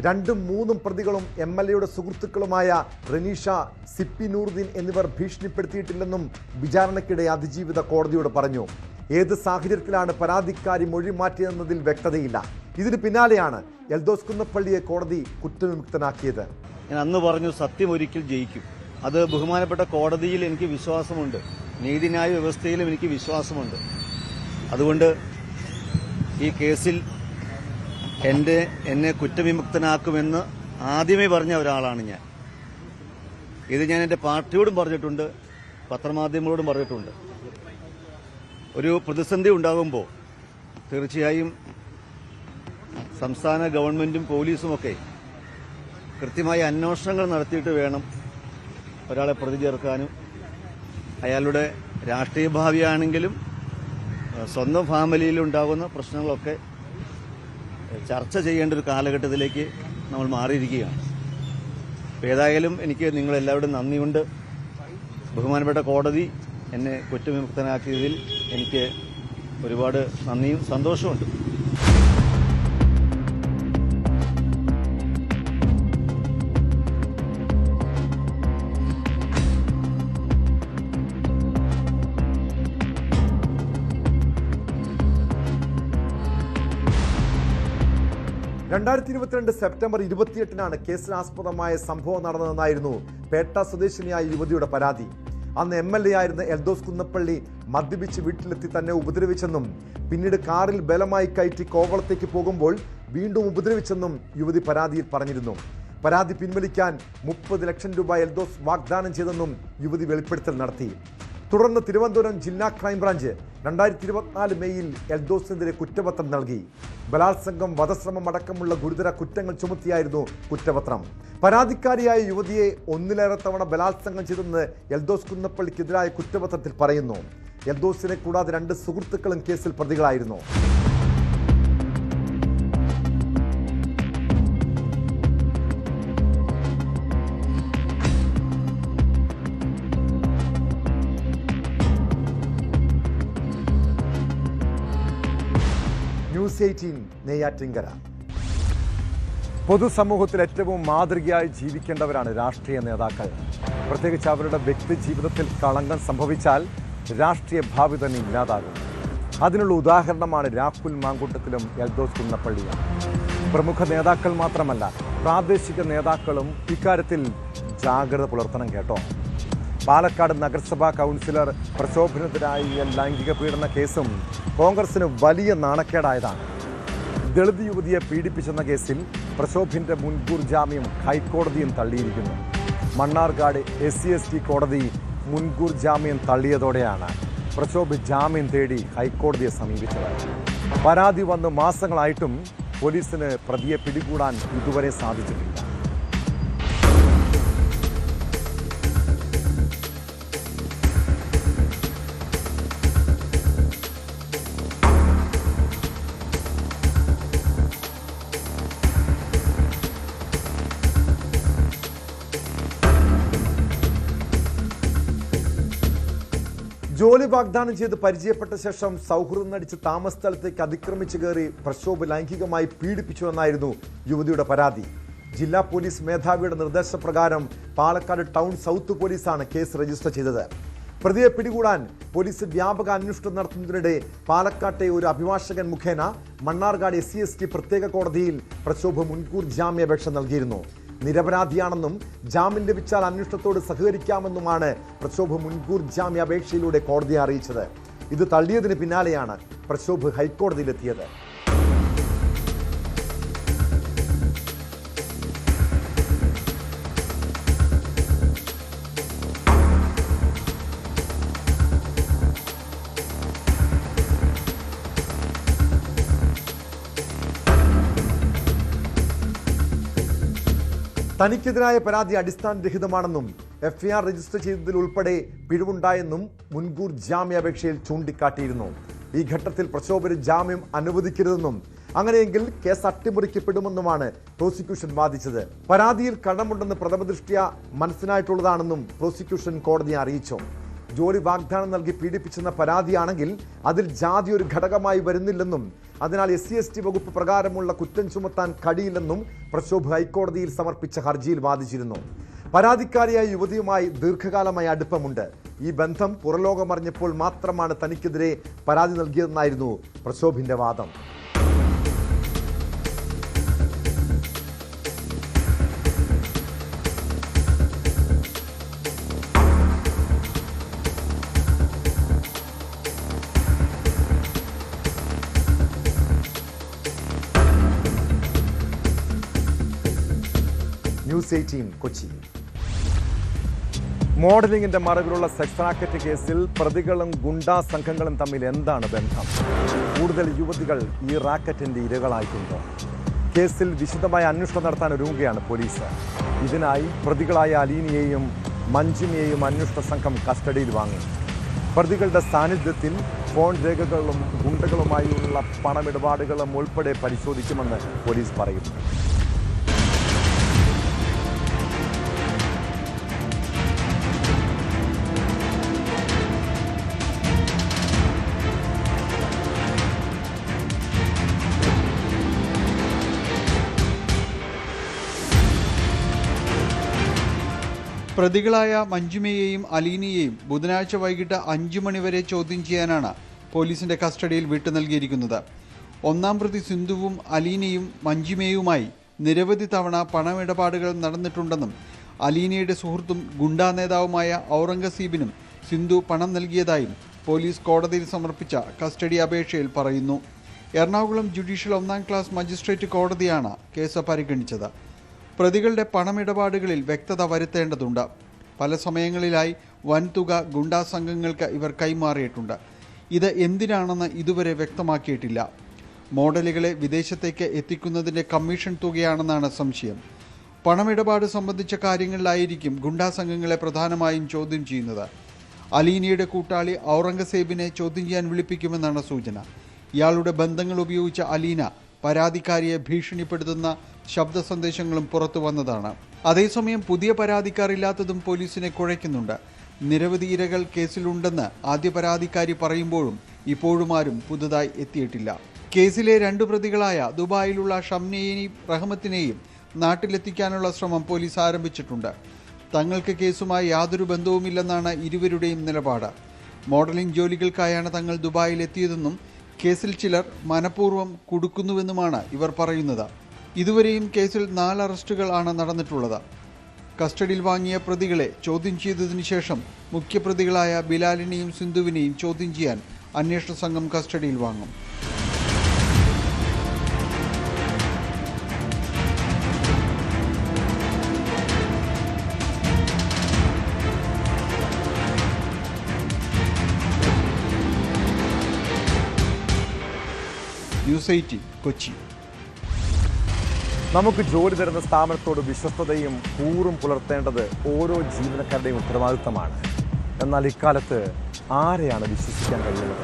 2ഉം 3ഉം പ്രതികളും MLAയുടെ സുഹൃത്തുക്കളുമായ റനീഷ, സിപ്പി നൂറുദ്ദീൻ എന്നിവർ ഭീഷണിപ്പെടുത്തിയിട്ടില്ലെന്നും വിചാരണയ്ക്കിടെ അതിജീവിത കോടതിയോട് പറഞ്ഞു. ഏത് സാഹചര്യത്തിലാണ് പരാതിക്കാരി മൊഴി മാറ്റിയതെന്നതിൽ വ്യക്തതയില്ല. ഇതിന് പിന്നാലെയാണ് എൽദോസ് കുന്നപ്പള്ളിയെ കോടതി കുറ്റവിമുക്തനാക്കിയത്. ഞാൻ അന്ന് പറഞ്ഞു, സത്യം ഒരിക്കൽ ജയിക്കും. അത് ബഹുമാനപ്പെട്ട കോടതിയിൽ എനിക്ക് വിശ്വാസമുണ്ട്, നീതിന്യായ വ്യവസ്ഥയിലും എനിക്ക് വിശ്വാസമുണ്ട്. അതുകൊണ്ട് ഈ കേസിൽ എന്നെ കുറ്റവിമുക്തനാക്കുമെന്ന് ആദ്യമേ പറഞ്ഞ ഒരാളാണ് ഞാൻ. ഇത് ഞാൻ എൻ്റെ പാർട്ടിയോടും പറഞ്ഞിട്ടുണ്ട്, പത്രമാധ്യമങ്ങളോടും പറഞ്ഞിട്ടുണ്ട്. ഒരു പ്രതിസന്ധി ഉണ്ടാകുമ്പോൾ തീർച്ചയായും സംസ്ഥാന ഗവൺമെന്റും പോലീസുമൊക്കെ കൃത്യമായ അന്വേഷണങ്ങൾ നടത്തിയിട്ട് വേണം ഒരാളെ പ്രതി ചേർക്കാനും. അയാളുടെ രാഷ്ട്രീയ ഭാവിയാണെങ്കിലും സ്വന്തം ഫാമിലിയിൽ ഉണ്ടാകുന്ന പ്രശ്നങ്ങളൊക്കെ ചർച്ച ചെയ്യേണ്ട ഒരു കാലഘട്ടത്തിലേക്ക് നമ്മൾ മാറിയിരിക്കുകയാണ്. ഏതായാലും എനിക്ക് നിങ്ങളെല്ലാവരും നന്ദിയുണ്ട്. ബഹുമാനപ്പെട്ട കോടതി എന്നെ കുറ്റവിമുക്തനാക്കിയതിൽ എനിക്ക് ഒരുപാട് നന്ദിയും സന്തോഷമുണ്ട്. സെപ്റ്റംബർ 28-നാണ് കേസിനാസ്പദമായ സംഭവം നടന്നതെന്നായിരുന്നു പേട്ട സ്വദേശിനിയായ യുവതിയുടെ പരാതി. അന്ന് MLA ആയിരുന്ന എൽദോസ് കുന്നപ്പള്ളി മദ്യപിച്ച് വീട്ടിലെത്തി തന്നെ ഉപദ്രവിച്ചെന്നും പിന്നീട് കാറിൽ ബലമായി കയറ്റി കോവളത്തേക്ക് പോകുമ്പോൾ വീണ്ടും ഉപദ്രവിച്ചെന്നും യുവതി പരാതിയിൽ പറഞ്ഞിരുന്നു. പരാതി പിൻവലിക്കാൻ 30 ലക്ഷം രൂപ എൽദോസ് വാഗ്ദാനം ചെയ്തെന്നും യുവതി വെളിപ്പെടുത്തൽ നടത്തി. തുടർന്ന് തിരുവനന്തപുരം ജില്ലാ ക്രൈംബ്രാഞ്ച് 2024 മെയ്യിൽ എൽദോസിനെതിരെ കുറ്റപത്രം നൽകി. ബലാത്സംഗം, വധശ്രമം അടക്കമുള്ള ഗുരുതര കുറ്റങ്ങൾ ചുമത്തിയായിരുന്നു കുറ്റപത്രം. പരാതിക്കാരിയായ യുവതിയെ 1-ലേറെ തവണ ബലാത്സംഗം ചെയ്തെന്ന് എൽദോസ് കുന്നപ്പള്ളിക്കെതിരായ കുറ്റപത്രത്തിൽ പറയുന്നു. എൽദോസിനെ കൂടാതെ 2 സുഹൃത്തുക്കളും കേസിൽ പ്രതികളായിരുന്നു. ന്യൂസ് 18 നെയ്യാറ്റിൻകര. പൊതുസമൂഹത്തിൽ ഏറ്റവും മാതൃകയായി ജീവിക്കേണ്ടവരാണ് രാഷ്ട്രീയ നേതാക്കൾ. പ്രത്യേകിച്ച് അവരുടെ വ്യക്തി ജീവിതത്തിൽ കളങ്കം സംഭവിച്ചാൽ രാഷ്ട്രീയ ഭാവി തന്നെ ഇല്ലാതാകും. അതിനുള്ള ഉദാഹരണമാണ് രാഹുൽ മാങ്കൂട്ടത്തിലും എൽദോസ് കുന്നപ്പള്ളിയും. പ്രമുഖ നേതാക്കൾ മാത്രമല്ല, പ്രാദേശിക നേതാക്കളും ഇക്കാര്യത്തിൽ ജാഗ്രത പുലർത്തണം കേട്ടോ. പാലക്കാട് നഗരസഭാ കൗൺസിലർ പ്രശോഭനത്തിനായ ലൈംഗിക പീഡന കേസും കോൺഗ്രസിന് വലിയ നാണക്കേടായതാണ്. ദളിത് യുവതിയെ പീഡിപ്പിച്ചെന്ന കേസിൽ പ്രശോഭിൻ്റെ മുൻകൂർ ജാമ്യം ഹൈക്കോടതിയും തള്ളിയിരിക്കുന്നു. മണ്ണാർക്കാട് SC/ST കോടതി മുൻകൂർ ജാമ്യം തള്ളിയതോടെയാണ് പ്രശോഭ് ജാമ്യം തേടി ഹൈക്കോടതിയെ സമീപിച്ചത്. പരാതി വന്ന് മാസങ്ങളായിട്ടും പോലീസിന് പ്രതിയെ പിടികൂടാൻ ഇതുവരെ സാധിച്ചിട്ടില്ല. ജോലി വാഗ്ദാനം ചെയ്ത് പരിചയപ്പെട്ട ശേഷം സൗഹൃദം നടിച്ച് താമസ സ്ഥലത്തേക്ക് അതിക്രമിച്ചു കയറി പ്രശോഭ് ലൈംഗികമായി പീഡിപ്പിച്ചുവെന്നായിരുന്നു യുവതിയുടെ പരാതി. ജില്ലാ പോലീസ് മേധാവിയുടെ നിർദ്ദേശപ്രകാരം പാലക്കാട് ടൗൺ സൗത്ത് പോലീസാണ് കേസ് രജിസ്റ്റർ ചെയ്തത്. പ്രതിയെ പിടികൂടാൻ പോലീസ് വ്യാപക അന്വേഷണം നടത്തുന്നതിനിടെ പാലക്കാട്ടെ ഒരു അഭിഭാഷകൻ മുഖേന മണ്ണാർക്കാട് SC/ST പ്രത്യേക കോടതിയിൽ പ്രശോഭ് മുൻകൂർ ജാമ്യാപേക്ഷ നൽകിയിരുന്നു. നിരപരാധിയാണെന്നും ജാമ്യം ലഭിച്ചാൽ അന്വേഷണത്തോട് സഹകരിക്കാമെന്നുമാണ് പ്രക്ഷോഭ് മുൻകൂർ ജാമ്യാപേക്ഷയിലൂടെ കോടതിയെ അറിയിച്ചത്. ഇത് തള്ളിയതിന് പിന്നാലെയാണ് പ്രക്ഷോഭ് ഹൈക്കോടതിയിലെത്തിയത്. തനിക്കെതിരായ പരാതി അടിസ്ഥാനരഹിതമാണെന്നും FIR രജിസ്റ്റർ ചെയ്തതിൽ ഉൾപ്പെടെ പിഴവുണ്ടായെന്നും മുൻകൂർ ജാമ്യാപേക്ഷയിൽ ചൂണ്ടിക്കാട്ടിയിരുന്നു. ഈ ഘട്ടത്തിൽ പ്രക്ഷോഭന് ജാമ്യം അനുവദിക്കരുതെന്നും അങ്ങനെയെങ്കിൽ കേസ് അട്ടിമറിക്കപ്പെടുമെന്നുമാണ് പ്രോസിക്യൂഷൻ വാദിച്ചത്. പരാതിയിൽ കടമുണ്ടെന്ന് പ്രഥമദൃഷ്ട്യാ മനസ്സിലായിട്ടുള്ളതാണെന്നും പ്രോസിക്യൂഷൻ കോടതിയെ അറിയിച്ചു. ജോലി വാഗ്ദാനം നൽകി പീഡിപ്പിച്ചെന്ന പരാതിയാണെങ്കിൽ അതിൽ ജാതി ഒരു ഘടകമായി വരുന്നില്ലെന്നും അതിനാൽ SC/ST വകുപ്പ് പ്രകാരമുള്ള കുറ്റം ചുമത്താൻ കഴിയില്ലെന്നും പ്രക്ഷോഭ് ഹൈക്കോടതിയിൽ സമർപ്പിച്ച ഹർജിയിൽ വാദിച്ചിരുന്നു. പരാതിക്കാരിയായ യുവതിയുമായി ദീർഘകാലമായി അടുപ്പമുണ്ട്. ഈ ബന്ധം പുറലോകമറിഞ്ഞപ്പോൾ മാത്രമാണ് തനിക്കെതിരെ പരാതി നൽകിയതെന്നായിരുന്നു പ്രക്ഷോഭിന്റെ വാദം. ന്യൂസ് 18 കൊച്ചി. മോഡലിംഗിന്റെ മറവിലുള്ള സെക്സ് റാക്കറ്റ് കേസിൽ പ്രതികളും ഗുണ്ടാ സംഘങ്ങളും തമ്മിൽ എന്താണ് ബന്ധം? കൂടുതൽ യുവതികൾ ഈ റാക്കറ്റിന്റെ ഇരകളായിട്ടുണ്ടോ? കേസിൽ വിശദമായ അന്വേഷണം നടത്താൻ ഒരുങ്ങുകയാണ് പോലീസ്. ഇതിനായി പ്രതികളായ അലീനയെയും മഞ്ജുമയെയും അന്വേഷണ സംഘം കസ്റ്റഡിയിൽ വാങ്ങി. പ്രതികളുടെ സാന്നിധ്യത്തിൽ ഫോൺ രേഖകളും ഗുണ്ടകളുമായുള്ള പണമിടപാടുകളും ഉൾപ്പെടെ പരിശോധിക്കുമെന്ന് പോലീസ് പറയുന്നു. പ്രതികളായ മഞ്ജുമയെയും അലീനയെയും ബുധനാഴ്ച വൈകിട്ട് 5 മണിവരെ ചോദ്യം ചെയ്യാനാണ് പോലീസിന്റെ കസ്റ്റഡിയിൽ വിട്ടു നൽകിയിരിക്കുന്നത്. ഒന്നാം പ്രതി സിന്ധുവും അലീനയും മഞ്ജുമയുമായി നിരവധി തവണ പണമിടപാടുകൾ നടന്നിട്ടുണ്ടെന്നും അലീനയുടെ സുഹൃത്തും ഗുണ്ടാ നേതാവുമായ ഔറംഗസീബിനും സിന്ധു പണം നൽകിയതായും പോലീസ് കോടതിയിൽ സമർപ്പിച്ച കസ്റ്റഡി അപേക്ഷയിൽ പറയുന്നു. എറണാകുളം ജുഡീഷ്യൽ 1ാം ക്ലാസ് മജിസ്ട്രേറ്റ് കോടതിയാണ് കേസ് പരിഗണിച്ചത്. പ്രതികളുടെ പണമിടപാടുകളിൽ വ്യക്തത വരുത്തേണ്ടതുണ്ട്. പല സമയങ്ങളിലായി വൻതുക ഗുണ്ടാ സംഘങ്ങൾക്ക് ഇവർ കൈമാറിയിട്ടുണ്ട്. ഇത് എന്തിനാണെന്ന് ഇതുവരെ വ്യക്തമാക്കിയിട്ടില്ല. മോഡലുകളെ വിദേശത്തേക്ക് എത്തിക്കുന്നതിൻ്റെ കമ്മീഷൻ തുകയാണെന്നാണ് സംശയം. പണമിടപാട് സംബന്ധിച്ച കാര്യങ്ങളിലായിരിക്കും ഗുണ്ടാ സംഘങ്ങളെ പ്രധാനമായും ചോദ്യം ചെയ്യുന്നത്. അലീനയുടെ കൂട്ടാളി ഔറംഗസേബിനെ ചോദ്യം ചെയ്യാൻ വിളിപ്പിക്കുമെന്നാണ് സൂചന. ഇയാളുടെ ബന്ധങ്ങൾ ഉപയോഗിച്ച അലീന പരാതിക്കാരിയെ ഭീഷണിപ്പെടുത്തുന്ന ശബ്ദ സന്ദേശങ്ങളും പുറത്തു വന്നതാണ്. അതേസമയം പുതിയ പരാതിക്കാരില്ലാത്തതും പോലീസിനെ കുഴയ്ക്കുന്നുണ്ട്. നിരവധി ഇരകൾ കേസിലുണ്ടെന്ന് ആദ്യ പരാതിക്കാരി പറയുമ്പോഴും ഇപ്പോഴും ആരും പുതുതായി എത്തിയിട്ടില്ല. കേസിലെ 2 പ്രതികളായ ദുബായിലുള്ള ഷംനയെയും റഹ്മത്തിനെയും നാട്ടിലെത്തിക്കാനുള്ള ശ്രമം പോലീസ് ആരംഭിച്ചിട്ടുണ്ട്. തങ്ങൾക്ക് കേസുമായി യാതൊരു ബന്ധവുമില്ലെന്നാണ് ഇരുവരുടെയും നിലപാട്. മോഡലിംഗ് ജോലികൾക്കായാണ് തങ്ങൾ ദുബായിലെത്തിയതെന്നും കേസിൽ ചിലർ മനഃപൂർവ്വം കുടുക്കുന്നുവെന്നുമാണ് ഇവർ പറയുന്നത്. ഇതുവരെയും കേസിൽ 4 അറസ്റ്റുകൾ ആണ് നടന്നിട്ടുള്ളത്. കസ്റ്റഡിയിൽ വാങ്ങിയ പ്രതികളെ ചോദ്യം ചെയ്തതിനു ശേഷം മുഖ്യപ്രതികളായ ബിലാലിനെയും സിന്ധുവിനെയും ചോദ്യം ചെയ്യാൻ അന്വേഷണ സംഘം കസ്റ്റഡിയിൽ വാങ്ങും. ന്യൂസ് 18 കൊച്ചി. നമുക്ക് ജോലി തരുന്ന സ്ഥാപനത്തോട് വിശ്വസ്തതയും കൂറും പുലർത്തേണ്ടത് ഓരോ ജീവനക്കാരുടെയും ഉത്തരവാദിത്തമാണ്. എന്നാൽ ഇക്കാലത്ത് ആരെയാണ് വിശ്വസിക്കാൻ കഴിയുന്നത്?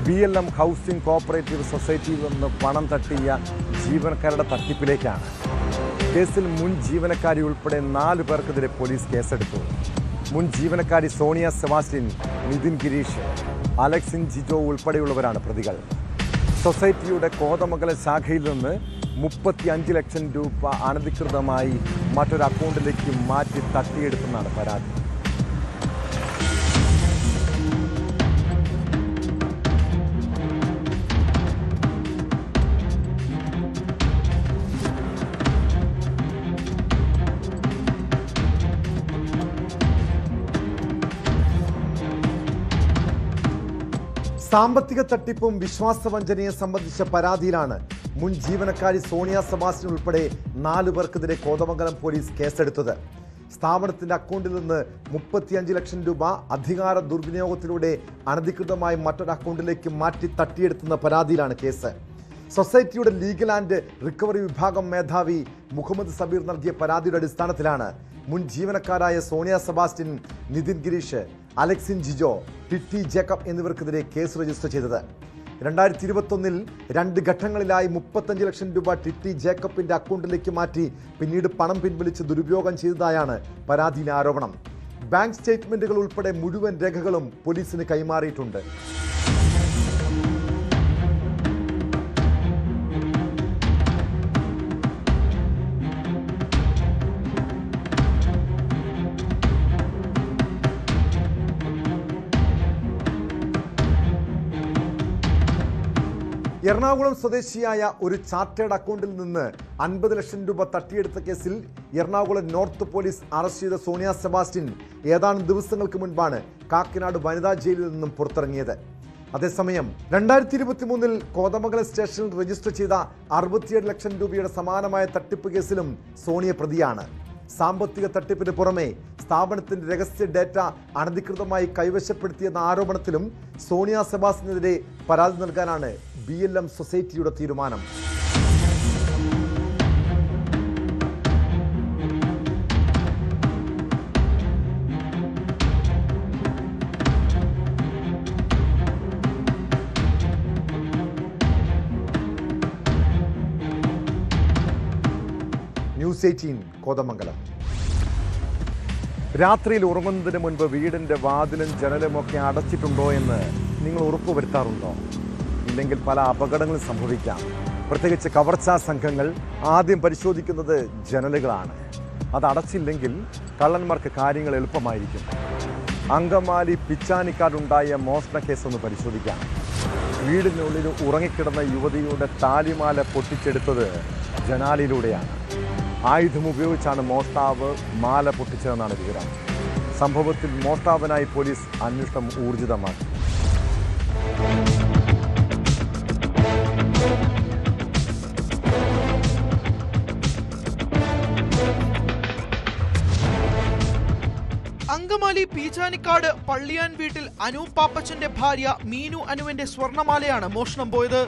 BLM ഹൗസിംഗ് കോഓപ്പറേറ്റീവ് സൊസൈറ്റിയിൽ നിന്ന് പണം തട്ടിയ ജീവനക്കാരുടെ തട്ടിപ്പിലേക്കാണ്. കേസിൽ മുൻ ജീവനക്കാരി ഉൾപ്പെടെ 4 പേർക്കെതിരെ പോലീസ് കേസെടുത്തു. മുൻ ജീവനക്കാരി സോണിയ സെബാസ്റ്റ്യൻ, നിതിൻ ഗിരീഷ്, അലക്സിൻ ജിജോ ഉൾപ്പെടെയുള്ളവരാണ് പ്രതികൾ. സൊസൈറ്റിയുടെ കോതമംഗലം ശാഖയിൽ നിന്ന് 35 ലക്ഷം രൂപ അനധികൃതമായി മറ്റൊരു അക്കൗണ്ടിലേക്ക് മാറ്റി തട്ടിയെടുത്തെന്നാണ് പരാതി. സാമ്പത്തിക തട്ടിപ്പും വിശ്വാസവഞ്ചനയും സംബന്ധിച്ച പരാതിയിലാണ് മുൻ ജീവനക്കാരി സോണിയ സെബാസ്റ്റ്യൻ ഉൾപ്പെടെ 4 പേർക്കെതിരെ കോതമംഗലം പോലീസ് കേസെടുത്തത്. സ്ഥാപനത്തിന്റെ അക്കൗണ്ടിൽ നിന്ന് 35 ലക്ഷം രൂപ അധികാര ദുർവിനിയോഗത്തിലൂടെ അനധികൃതമായി മറ്റൊരു അക്കൗണ്ടിലേക്ക് മാറ്റി തട്ടിയെടുത്തുന്ന പരാതിയിലാണ് കേസ്. സൊസൈറ്റിയുടെ ലീഗൽ ആൻഡ് റിക്കവറി വിഭാഗം മേധാവി മുഹമ്മദ് സബീർ നൽകിയ പരാതിയുടെ അടിസ്ഥാനത്തിലാണ് മുൻ ജീവനക്കാരായ സോണിയ സെബാസ്റ്റ്യൻ, നിതിൻ ഗിരീഷ്, അലക്സിൻ ജിജോ, ടിറ്റി ജേക്കബ് എന്നിവർക്കെതിരെ കേസ് രജിസ്റ്റർ ചെയ്തത്. 2021 2 ഘട്ടങ്ങളിലായി 35 ലക്ഷം രൂപ ടിറ്റി ജേക്കബിന്റെ അക്കൗണ്ടിലേക്ക് മാറ്റി പിന്നീട് പണം പിൻവലിച്ച് ദുരുപയോഗം ചെയ്തതായാണ് പരാതിയിലെ ആരോപണം. ബാങ്ക് സ്റ്റേറ്റ്മെന്റുകൾ ഉൾപ്പെടെ മുഴുവൻ രേഖകളും പോലീസിന് കൈമാറിയിട്ടുണ്ട്. എറണാകുളം സ്വദേശിയായ ഒരു ചാർട്ടേഡ് അക്കൗണ്ടിൽ നിന്ന് 50 ലക്ഷം രൂപ തട്ടിയെടുത്ത കേസിൽ എറണാകുളം നോർത്ത് പോലീസ് അറസ്റ്റ് ചെയ്ത സോണിയ സെബാസ്റ്റ്യൻ ഏതാനും ദിവസങ്ങൾക്ക് മുൻപാണ് കാക്കനാട് വനിതാ ജയിലിൽ നിന്നും പുറത്തിറങ്ങിയത്. അതേസമയം 2023 കോതമംഗലം സ്റ്റേഷനിൽ രജിസ്റ്റർ ചെയ്ത 67 ലക്ഷം രൂപയുടെ സമാനമായ തട്ടിപ്പ് കേസിലും സോണിയ പ്രതിയാണ്. സാമ്പത്തിക തട്ടിപ്പിന് പുറമെ സ്ഥാപനത്തിന്റെ രഹസ്യ ഡേറ്റ അനധികൃതമായി കൈവശപ്പെടുത്തിയെന്ന ആരോപണത്തിലും സോണിയ സെബാസ്റ്റ്യനെതിരെ പരാതി നൽകാനാണ് BLM സൊസൈറ്റിയുടെ തീരുമാനം. ന്യൂസ് 18 കോതമംഗലം. രാത്രിയിൽ ഉറങ്ങുന്നതിന് മുൻപ് വീടിൻ്റെ വാതിലും ജനലുമൊക്കെ അടച്ചിട്ടുണ്ടോ എന്ന് നിങ്ങൾ ഉറപ്പുവരുത്താറുണ്ടോ? ഇല്ലെങ്കിൽ പല അപകടങ്ങളും സംഭവിക്കാം. പ്രത്യേകിച്ച് കവർച്ചാ സംഘങ്ങൾ ആദ്യം പരിശോധിക്കുന്നത് ജനലുകളാണ്. അത് അടച്ചില്ലെങ്കിൽ കള്ളന്മാർക്ക് കാര്യങ്ങൾ എളുപ്പമായിരിക്കും. അങ്കമാലി പിച്ചാനിക്കാടുണ്ടായ മോഷണ കേസൊന്ന് പരിശോധിക്കാം. വീടിനുള്ളിൽ ഉറങ്ങിക്കിടന്ന യുവതിയുടെ താലിമാല പൊട്ടിച്ചെടുത്തത് ജനാലിലൂടെയാണ്. ആയുധം ഉപയോഗിച്ചാണ് മോഷ്ടാവ് മാല പൊട്ടിച്ചതെന്നാണ് വിവരം. സംഭവത്തിൽ മോഷ്ടാവിനായി പോലീസ് അന്വേഷണം ഊർജിതമാക്കി. അങ്കമാലി പീച്ചാനിക്കാട് പള്ളിയാൻ വീട്ടിൽ അനൂപ് പാപ്പച്ചന്റെ ഭാര്യ മീനു അനുവിന്റെ സ്വർണ്ണമാലയാണ് മോഷണം പോയത്.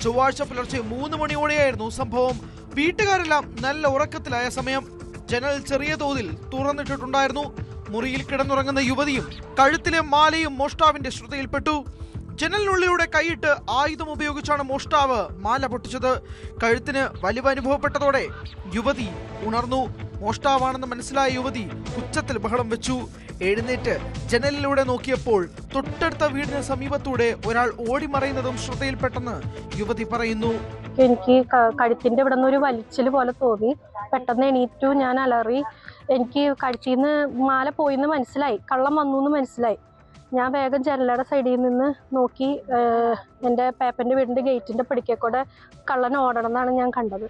ചൊവ്വാഴ്ച പുലർച്ചെ 3 മണിയോടെയായിരുന്നു സംഭവം. വീട്ടുകാരെല്ലാം നല്ല ഉറക്കത്തിലായ സമയം. ജനൽ ചെറിയ തോതിൽ തുറന്നിട്ടിട്ടുണ്ടായിരുന്നു. മുറിയിൽ കിടന്നുറങ്ങുന്ന യുവതിയും കഴുത്തിലെ മാലയും മോഷ്ടാവിന്റെ ശ്രദ്ധയിൽപ്പെട്ടു. ജനലിനുള്ളിലൂടെ കൈയിട്ട് ആയുധം ഉപയോഗിച്ചാണ് മോഷ്ടാവ് മാല പൊട്ടിച്ചത്. കഴുത്തിന് വലിവ് അനുഭവപ്പെട്ടതോടെ യുവതി ഉണർന്നു. മോഷ്ടാവാണെന്ന് മനസ്സിലായ യുവതി ഉച്ചത്തിൽ ബഹളം വെച്ചു. എഴുന്നേറ്റ് ജനലിലൂടെ നോക്കിയപ്പോൾ തൊട്ടടുത്ത വീടിന് സമീപത്തൂടെ ഒരാൾ ഓടിമറയുന്നതും ശ്രദ്ധയിൽപ്പെട്ടെന്ന് യുവതി പറയുന്നു. എനിക്ക് കഴുത്തിന്റെ ഇവിടെ നിന്ന് ഒരു വലിച്ചില് പോലെ തോന്നി. പെട്ടെന്ന് എണീറ്റു. ഞാൻ അലറി. എനിക്ക് കഴുത്തിന്ന് മാല പോയിന്ന് മനസ്സിലായി. കള്ളം വന്നു എന്ന് മനസ്സിലായി. ഞാൻ വേഗം ജനലയുടെ സൈഡിൽ നിന്ന് നോക്കി. എൻ്റെ പേപ്പൻ്റെ വീടിൻ്റെ ഗേറ്റിൻ്റെ പടിക്കേക്കൂടെ കള്ളൻ ഓടണം എന്നാണ് ഞാൻ കണ്ടത്.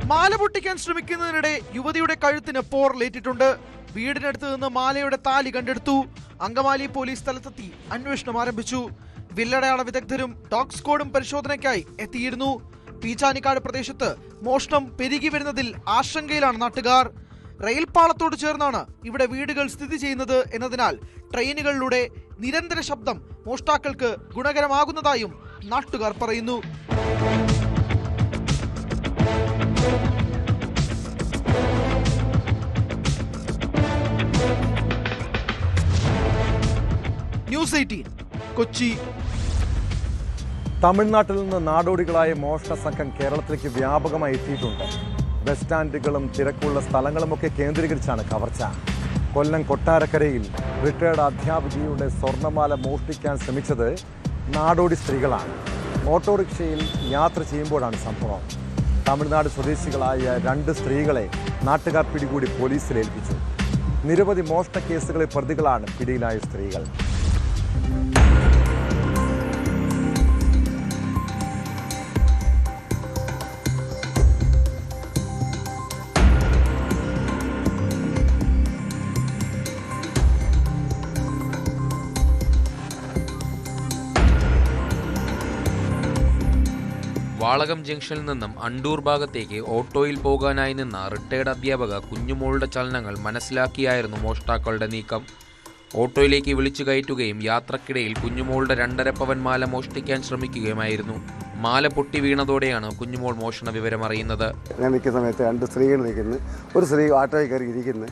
മാല പൊട്ടിക്കാൻ ശ്രമിക്കുന്നതിനിടെ യുവതിയുടെ കഴുത്തിന് പോറലേറ്റിട്ടുണ്ട്. വീടിനടുത്ത് നിന്ന് മാലയുടെ താലി കണ്ടെടുത്തു. അങ്കമാലി പോലീസ് സ്ഥലത്തെത്തി അന്വേഷണം ആരംഭിച്ചു. വില്ലടയാള വിദഗ്ധരും ഡോഗ് സ്ക്വാഡും പരിശോധനയ്ക്കായി എത്തിയിരുന്നു. പീച്ചാനിക്കാട് പ്രദേശത്ത് മോഷണം പെരുകി വരുന്നതിൽ ആശങ്കയിലാണ് നാട്ടുകാർ. റെയിൽപാളത്തോട് ചേർന്നാണ് ഇവിടെ വീടുകൾ സ്ഥിതി ചെയ്യുന്നത് എന്നതിനാൽ ട്രെയിനുകളിലൂടെ നിരന്തര ശബ്ദം മോഷ്ടാക്കൾക്ക് ഗുണകരമാകുന്നതായും നാട്ടുകാർ പറയുന്നു. ന്യൂസ് 18 കൊച്ചി. തമിഴ്നാട്ടിൽ നിന്ന് നാടോടികളായ മോഷണ സംഘം കേരളത്തിലേക്ക് വ്യാപകമായി എത്തിയിട്ടുണ്ട്. ബസ് സ്റ്റാൻഡുകളും തിരക്കുള്ള സ്ഥലങ്ങളുമൊക്കെ കേന്ദ്രീകരിച്ചാണ് കവർച്ച. കൊല്ലം കൊട്ടാരക്കരയിൽ റിട്ടയർഡ് അധ്യാപികയുടെ സ്വർണ്ണമാല മോഷ്ടിക്കാൻ ശ്രമിച്ചത് നാടോടി സ്ത്രീകളാണ്. ഓട്ടോറിക്ഷയിൽ യാത്ര ചെയ്യുമ്പോഴാണ് സംഭവം. തമിഴ്നാട് സ്വദേശികളായ 2 സ്ത്രീകളെ നാട്ടുകാർ പിടികൂടി പോലീസിൽ ഏൽപ്പിച്ചു. നിരവധി മോഷണ കേസുകളിൽ പ്രതികളാണ് പിടിയിലായ സ്ത്രീകൾ. വാളകം ജംഗ്ഷനിൽ നിന്നും അണ്ടൂർ ഭാഗത്തേക്ക് ഓട്ടോയിൽ പോകാനായി നിന്ന റിട്ടയർഡ് അധ്യാപക കുഞ്ഞുമോളുടെ ചലനങ്ങൾ മനസ്സിലാക്കിയായിരുന്നു മോഷ്ടാക്കളുടെ നീക്കം. ഓട്ടോയിലേക്ക് വിളിച്ചു കയറ്റുകയും യാത്രക്കിടയിൽ കുഞ്ഞുമോളുടെ 2.5 പവൻ മാല മോഷ്ടിക്കാൻ ശ്രമിക്കുകയുമായിരുന്നു. മാല പൊട്ടി വീണതോടെയാണ് കുഞ്ഞുമോൾ മോഷണ വിവരം അറിയുന്നത്. ഞാൻ നിൽക്കുന്ന സമയത്ത് 2 സ്ത്രീകൾ നിൽക്കുന്നു. ഒരു സ്ത്രീ ഓട്ടോയിൽ കയറി ഇരിക്കുന്നു.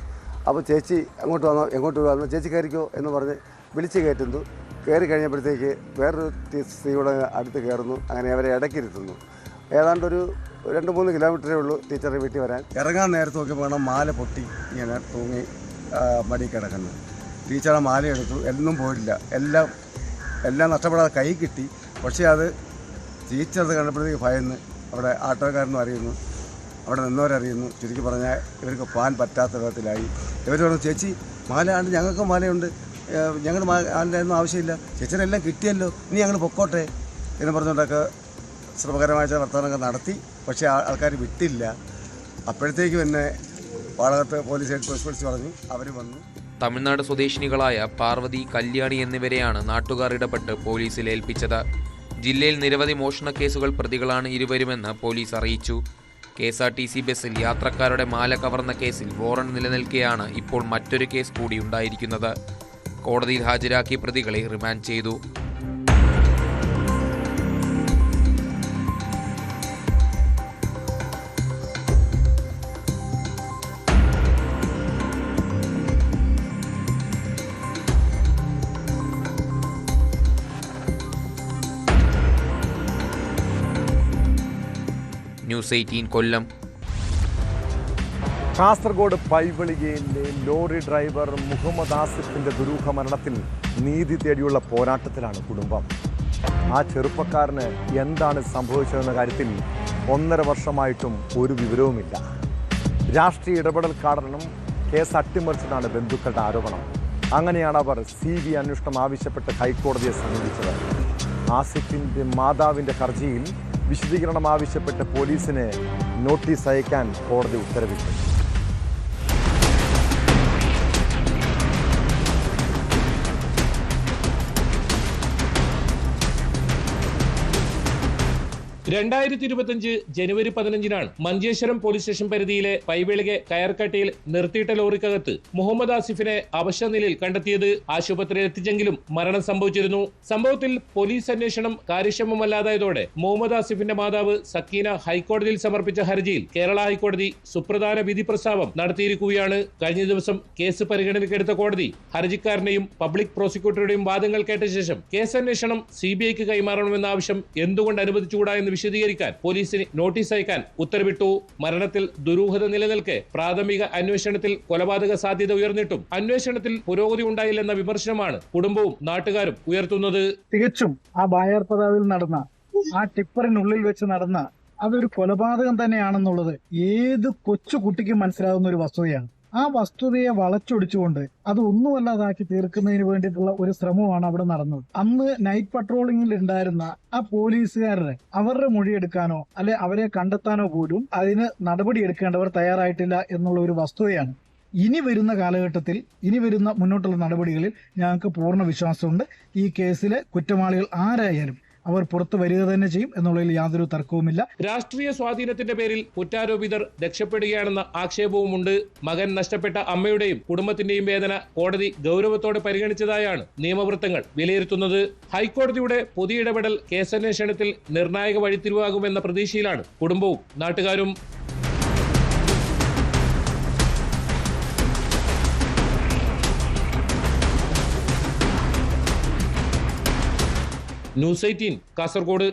അപ്പോൾ ചേച്ചി അങ്ങോട്ട് വന്നോ, എങ്ങോട്ട് വന്നോ, ചേച്ചി കയറിക്കോ എന്ന് പറഞ്ഞ് വിളിച്ച് കയറ്റുന്നു. കയറി കഴിഞ്ഞപ്പോഴത്തേക്ക് വേറൊരു സ്ത്രീയുടെ അടുത്ത് കയറുന്നു. അങ്ങനെ അവരെ ഇടയ്ക്കിരുത്തുന്നു. ഏതാണ്ട് ഒരു 2-3 കിലോമീറ്ററേ ഉള്ളൂ ടീച്ചറെ വീട്ടിൽ വരാൻ. ഇറങ്ങാൻ നേരത്തെ നോക്കിയപ്പോൾ വേണം മാല പൊട്ടി ഇങ്ങനെ തൂങ്ങി മടി കിടക്കുന്നു. ടീച്ചറെ മാല എടുത്തു, എന്നും പോയിട്ടില്ല, എല്ലാം നഷ്ടപ്പെടാതെ കൈ കിട്ടി. പക്ഷേ അത് ടീച്ചറത് കണ്ടപ്പോഴത്തേക്ക് ഭയന്ന് അവിടെ ആട്ടോക്കാരനും അറിയുന്നു, അവിടെ നിന്നവരറിയുന്നു. ചുരുക്കി പറഞ്ഞാൽ ഇവർക്ക് പോകാൻ പറ്റാത്ത വിധത്തിലായി. ഇവർ പറഞ്ഞു, ചേച്ചി മാലയാണ്, ഞങ്ങൾക്ക് മാലയുണ്ട്, ഞങ്ങൾ മാലയുടെ ഒന്നും ആവശ്യമില്ല, ചേച്ചിനെല്ലാം കിട്ടിയല്ലോ, ഇനി ഞങ്ങൾ പൊക്കോട്ടെ എന്ന് പറഞ്ഞുകൊണ്ടൊക്കെ ശ്രമകരമായ ചില വർത്തമാനങ്ങൾ നടത്തി. പക്ഷേ ആൾക്കാർ വിട്ടില്ല. അപ്പോഴത്തേക്കും എന്നെ വാളകത്ത് പോലീസ് ഹെഡ് കോൺസ്റ്റബിൾസ് പറഞ്ഞു, അവർ വന്നു. തമിഴ്നാട് സ്വദേശിനികളായ പാർവതി, കല്യാണി എന്നിവരെയാണ് നാട്ടുകാർ ഇടപെട്ട് പോലീസിൽ ഏൽപ്പിച്ചത്. ജില്ലയിൽ നിരവധി മോഷണ കേസുകൾ പ്രതികളാണ് ഇരുവരുമെന്ന് പോലീസ് അറിയിച്ചു. KSRTC ബസ്സിൽ യാത്രക്കാരുടെ മാല കവർന്ന കേസിൽ വാറണ്ട് നിലനിൽക്കെയാണ് ഇപ്പോൾ മറ്റൊരു കേസ് കൂടി ഉണ്ടായിരിക്കുന്നത്. കോടതിയിൽ ഹാജരാക്കി പ്രതികളെ റിമാൻഡ് ചെയ്തു. ന്യൂസ് 18 കൊല്ലം. കാസർഗോഡ് പൈവളികയിലെ ലോറി ഡ്രൈവർ മുഹമ്മദ് ആസിഫിന്റെ ദുരൂഹ മരണത്തിൽ നീതി തേടിയുള്ള പോരാട്ടത്തിലാണ് കുടുംബം. ആ ചെറുപ്പക്കാരന് എന്താണ് സംഭവിച്ചതെന്ന കാര്യത്തിൽ 1.5 വർഷമായിട്ടും ഒരു വിവരവുമില്ല. രാഷ്ട്രീയ ഇടപെടൽ കാരണം കേസ് അട്ടിമറിച്ചതാണ് ബന്ധുക്കളുടെ ആരോപണം. അങ്ങനെയാണ് അവർ CBI അന്വേഷണം ആവശ്യപ്പെട്ട് ഹൈക്കോടതിയെ സമീപിച്ചത്. ആസിഫിന്റെ മാതാവിന്റെ ഹർജിയിൽ വിശദീകരണം ആവശ്യപ്പെട്ട് പോലീസിന് നോട്ടീസ് അയക്കാൻ കോടതി ഉത്തരവിട്ടു. ജനുവരി 15 മഞ്ചേശ്വരം പോലീസ് സ്റ്റേഷൻ പരിധിയിലെ പൈവേളിക കയർക്കട്ടയിൽ നിർത്തിയിട്ട ലോറിക്കകത്ത് മുഹമ്മദ് ആസിഫിനെ അവശനിലയിൽ കണ്ടെത്തിയത്. ആശുപത്രിയിൽ എത്തിച്ചെങ്കിലും മരണം സംഭവിച്ചിരുന്നു. സംഭവത്തിൽ പോലീസ് അന്വേഷണം കാര്യക്ഷമമല്ലാതായതോടെ മുഹമ്മദ് ആസിഫിന്റെ മാതാവ് സക്കീന ഹൈക്കോടതിയിൽ സമർപ്പിച്ച ഹർജിയിൽ കേരള ഹൈക്കോടതി സുപ്രധാന വിധി പ്രസ്താവം നടത്തിയിരിക്കുകയാണ്. കഴിഞ്ഞ ദിവസം കേസ് പരിഗണനയ്ക്കെടുത്ത കോടതി ഹർജിക്കാരനെയും പബ്ലിക് പ്രോസിക്യൂട്ടറുടെയും വാദങ്ങൾ കേട്ട ശേഷം കേസന്വേഷണം CBIക്ക് കൈമാറണമെന്ന ആവശ്യം എന്തുകൊണ്ട് അനുവദിച്ചുകൂടാ എന്ന് വിശദീകരിക്കാൻ പോലീസിന് നോട്ടീസ് അയക്കാൻ ഉത്തരവിട്ടു. മരണത്തിൽ ദുരൂഹത നിലനിൽക്കെ പ്രാഥമിക അന്വേഷണത്തിൽ കൊലപാതക സാധ്യത ഉയർന്നിട്ടും അന്വേഷണത്തിൽ പുരോഗതി ഉണ്ടായില്ലെന്ന വിമർശനമാണ് കുടുംബവും നാട്ടുകാരും ഉയർത്തുന്നത്. തികച്ചും ആ ബായാർപതാവിൽ നടന്ന ആ ടിപ്പറിനുള്ളിൽ വെച്ച് നടന്ന അതൊരു കൊലപാതകം തന്നെയാണെന്നുള്ളത് ഏത് കൊച്ചു കുട്ടിക്കും മനസ്സിലാകുന്ന ഒരു വസ്തുതയാണ്. ആ വസ്തുതയെ വളച്ചൊടിച്ചുകൊണ്ട് അത് ഒന്നുമല്ലാതാക്കി തീർക്കുന്നതിന് വേണ്ടിയിട്ടുള്ള ഒരു ശ്രമമാണ് അവിടെ നടന്നത്. അന്ന് നൈറ്റ് പട്രോളിംഗിൽ ഉണ്ടായിരുന്ന ആ പോലീസുകാരുടെ അവരുടെ മൊഴിയെടുക്കാനോ അല്ലെ അവരെ കണ്ടെത്താനോ പോലും അതിന് നടപടിയെടുക്കേണ്ടവർ തയ്യാറായിട്ടില്ല എന്നുള്ള ഒരു വസ്തുതയാണ്. ഇനി വരുന്ന കാലഘട്ടത്തിൽ ഇനി വരുന്ന മുന്നോട്ടുള്ള നടപടികളിൽ ഞങ്ങൾക്ക് പൂർണ്ണ വിശ്വാസമുണ്ട്. ഈ കേസിലെ കുറ്റവാളികൾ ആരായാലും അവർ പുറത്തു വരിക തന്നെ ചെയ്യും എന്നുള്ളതിൽ യാതൊരു തർക്കവുമില്ല. രാഷ്ട്രീയ സ്വാധീനത്തിന്റെ പേരിൽ കുറ്റാരോപിതർ രക്ഷപ്പെടുകയാണെന്ന ആക്ഷേപവുമുണ്ട്. മകൻ നഷ്ടപ്പെട്ട അമ്മയുടെയും കുടുംബത്തിന്റെയും വേദന കോടതി ഗൗരവത്തോടെ പരിഗണിച്ചതായാണ് നിയമവൃത്തങ്ങൾ വിലയിരുത്തുന്നത്. ഹൈക്കോടതിയുടെ പുതിയ ഇടപെടൽ കേസന്വേഷണത്തിൽ നിർണായക വഴിത്തിരിവാകുമെന്ന പ്രതീക്ഷയിലാണ് കുടുംബവും നാട്ടുകാരും. ന്യൂസ് 18 കാസർഗോഡ്.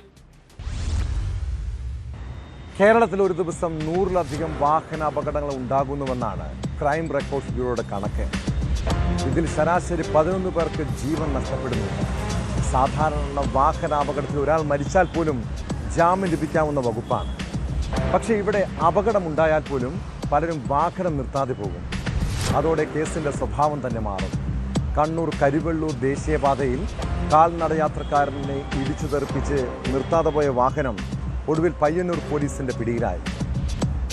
കേരളത്തിൽ ഒരു ദിവസം 100-ലധികം വാഹനാപകടങ്ങൾ ഉണ്ടാകുന്നുവെന്നാണ് ക്രൈം റെക്കോർഡ്സ് ബ്യൂറോയുടെ കണക്ക്. ഇതിൽ ശരാശരി 11 പേർക്ക് ജീവൻ നഷ്ടപ്പെടുന്നു. സാധാരണ വാഹനാപകടത്തിൽ ഒരാൾ മരിച്ചാൽ പോലും ജാമ്യം ലഭിക്കാവുന്ന വകുപ്പാണ്. പക്ഷേ ഇവിടെ അപകടമുണ്ടായാൽ പോലും പലരും വാഹനം നിർത്താതെ പോകും. അതോടെ കേസിൻ്റെ സ്വഭാവം തന്നെ മാറും. കണ്ണൂർ കരിവെള്ളൂർ ദേശീയപാതയിൽ കാൽനടയാത്രക്കാരനെ ഇടിച്ചു തെറിപ്പിച്ച് നിർത്താതെ പോയ വാഹനം ഒടുവിൽ പയ്യന്നൂർ പോലീസിൻ്റെ പിടിയിലായി.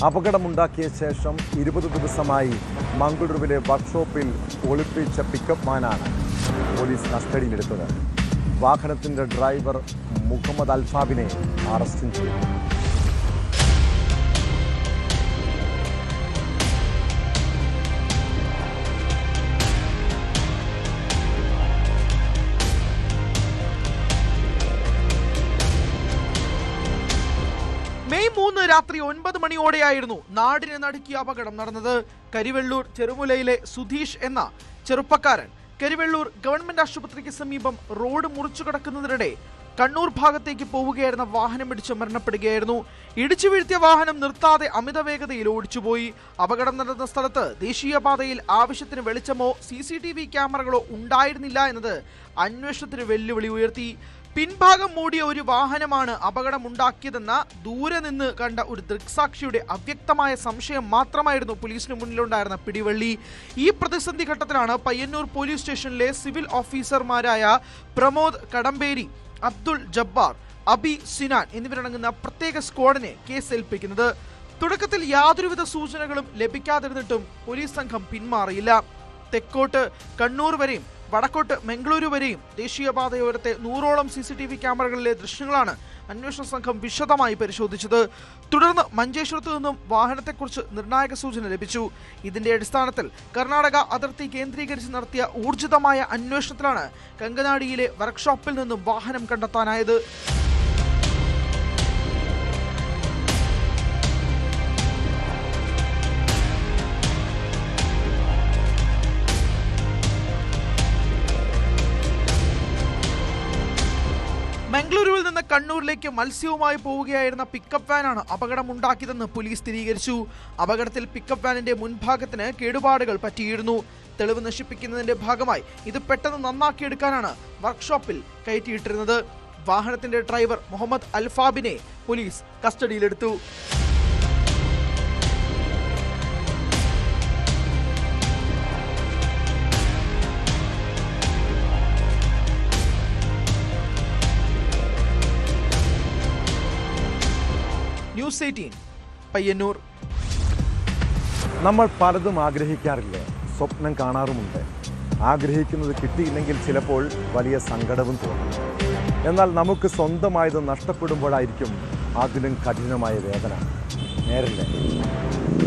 അപകടമുണ്ടാക്കിയ ശേഷം 20 ദിവസമായി മംഗളൂരുവിലെ വർക്ക്ഷോപ്പിൽ ഒളിപ്പിച്ച പിക്കപ്പ് വാനാണ് പോലീസ് കസ്റ്റഡിയിലെടുത്തത്. വാഹനത്തിൻ്റെ ഡ്രൈവർ മുഹമ്മദ് അൽഫാബിനെ അറസ്റ്റും ചെയ്തു. മെയ് 3 രാത്രി 9 മണിയോടെയായിരുന്നു നാടിനെ നടുക്കിയ അപകടം നടന്നത്. കരിവെള്ളൂർ ചെറുമുലയിലെ സുധീഷ് എന്ന ചെറുപ്പക്കാരൻ കരിവെള്ളൂർ ഗവൺമെന്റ് ആശുപത്രിക്ക് സമീപം റോഡ് മുറിച്ചു കടക്കുന്നതിനിടെ കണ്ണൂർ ഭാഗത്തേക്ക് പോവുകയായിരുന്ന വാഹനമിടിച്ച് മരണപ്പെടുകയായിരുന്നു. ഇടിച്ചു വീഴ്ത്തിയ വാഹനം നിർത്താതെ അമിത വേഗതയിൽ ഓടിച്ചുപോയി. അപകടം നടന്ന സ്ഥലത്ത് ദേശീയപാതയിൽ ആവശ്യത്തിന് വെളിച്ചമോ CCTV ക്യാമറകളോ ഉണ്ടായിരുന്നില്ല എന്നത് അന്വേഷണത്തിന് വെല്ലുവിളി ഉയർത്തി. പിൻഭാഗം മൂടിയ ഒരു വാഹനമാണ് അപകടമുണ്ടാക്കിയതെന്ന ദൂരെ നിന്ന് കണ്ട ഒരു ദൃക്സാക്ഷിയുടെ അവ്യക്തമായ സംശയം മാത്രമായിരുന്നു പോലീസിന് മുന്നിലുണ്ടായിരുന്ന പിടിവള്ളി. ഈ പ്രതിസന്ധി ഘട്ടത്തിലാണ് പയ്യന്നൂർ പോലീസ് സ്റ്റേഷനിലെ സിവിൽ ഓഫീസർമാരായ പ്രമോദ് കടമ്പേരി, അബ്ദുൾ ജബ്ബാർ, അബി സിനാൻ എന്നിവരടങ്ങുന്ന പ്രത്യേക സ്ക്വാഡിനെ കേസ് ഏൽപ്പിക്കുന്നത്. തുടക്കത്തിൽ യാതൊരുവിധ സൂചനകളും ലഭിക്കാതിരുന്നിട്ടും പോലീസ് സംഘം പിന്മാറിയില്ല. തെക്കോട്ട് കണ്ണൂർ വരെയും വടക്കോട്ട് മംഗളൂരു വരെയും ദേശീയപാതയോരത്തെ 100ഓളം CCTV ക്യാമറകളിലെ ദൃശ്യങ്ങളാണ് അന്വേഷണ സംഘം വിശദമായി പരിശോധിച്ചത്. തുടർന്ന് മഞ്ചേശ്വരത്തു നിന്നും വാഹനത്തെക്കുറിച്ച് നിർണായക സൂചന ലഭിച്ചു. ഇതിന്റെ അടിസ്ഥാനത്തിൽ കർണാടക അതിർത്തി കേന്ദ്രീകരിച്ച് നടത്തിയ ഊർജിതമായ അന്വേഷണത്തിലാണ് കങ്കനാടിയിലെ വർക്ക്ഷോപ്പിൽ നിന്നും വാഹനം കണ്ടെത്താനായത്. മംഗളൂരുവിൽ നിന്ന് കണ്ണൂരിലേക്ക് മത്സ്യവുമായി പോവുകയായിരുന്ന പിക്കപ്പ് വാനാണ് അപകടമുണ്ടാക്കിയതെന്ന് പോലീസ് സ്ഥിരീകരിച്ചു. അപകടത്തിൽ പിക്കപ്പ് വാനിന്റെ മുൻഭാഗത്തിന് കേടുപാടുകൾ പറ്റിയിരുന്നു. തെളിവ് നശിപ്പിക്കുന്നതിന്റെ ഭാഗമായി ഇത് പെട്ടെന്ന് നന്നാക്കിയെടുക്കാനാണ് വർക്ക്ഷോപ്പിൽ കയറ്റിയിട്ടിരുന്നത്. വാഹനത്തിന്റെ ഡ്രൈവർ മുഹമ്മദ് അൽഫാബിനെ പോലീസ് കസ്റ്റഡിയിലെടുത്തു. ന്യൂസ് 18 പയ്യന്നൂർ. നമ്മൾ പലതും ആഗ്രഹിക്കാറില്ലേ, സ്വപ്നം കാണാറുമുണ്ട്. ആഗ്രഹിക്കുന്നത് കിട്ടിയില്ലെങ്കിൽ ചിലപ്പോൾ വലിയ സങ്കടവും തോന്നും. എന്നാൽ നമുക്ക് സ്വന്തമായത് നഷ്ടപ്പെടുമ്പോഴായിരിക്കും അതിലും കഠിനമായ വേദന. നേരല്ലേ?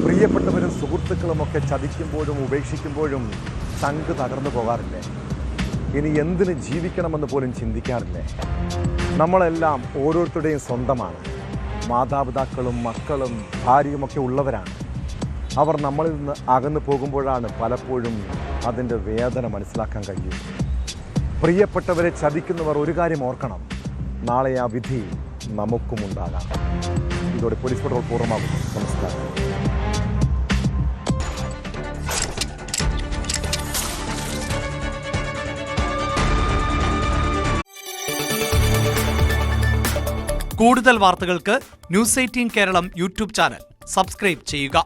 പ്രിയപ്പെട്ടവരും സുഹൃത്തുക്കളുമൊക്കെ ചതിക്കുമ്പോഴും ഉപേക്ഷിക്കുമ്പോഴും ചങ്ക് തകർന്നു പോകാറില്ലേ? ഇനി എന്തിന് ജീവിക്കണമെന്ന് പോലും ചിന്തിക്കാറില്ലേ? നമ്മളെല്ലാം ഓരോരുത്തരുടെയും സ്വന്തമാണ്. മാതാപിതാക്കളും മക്കളും ഭാര്യയുമൊക്കെ ഉള്ളവരാണ്. അവർ നമ്മളിൽ നിന്ന് അകന്നു പോകുമ്പോഴാണ് പലപ്പോഴും അതിൻ്റെ വേദന മനസ്സിലാക്കാൻ കഴിയും. പ്രിയപ്പെട്ടവരെ ചതിക്കുന്നവർ ഒരു കാര്യം ഓർക്കണം, നാളെ ആ വിധി നമുക്കുമുണ്ടാകാം. ഇതോടെ പോലീസ് പട്രോൾ പൂർണ്ണമാകുന്നു. നമസ്കാരം. കൂടുതൽ വാർത്തകൾക്ക് news 18 Keralam YouTube channel subscribe ചെയ്യുക.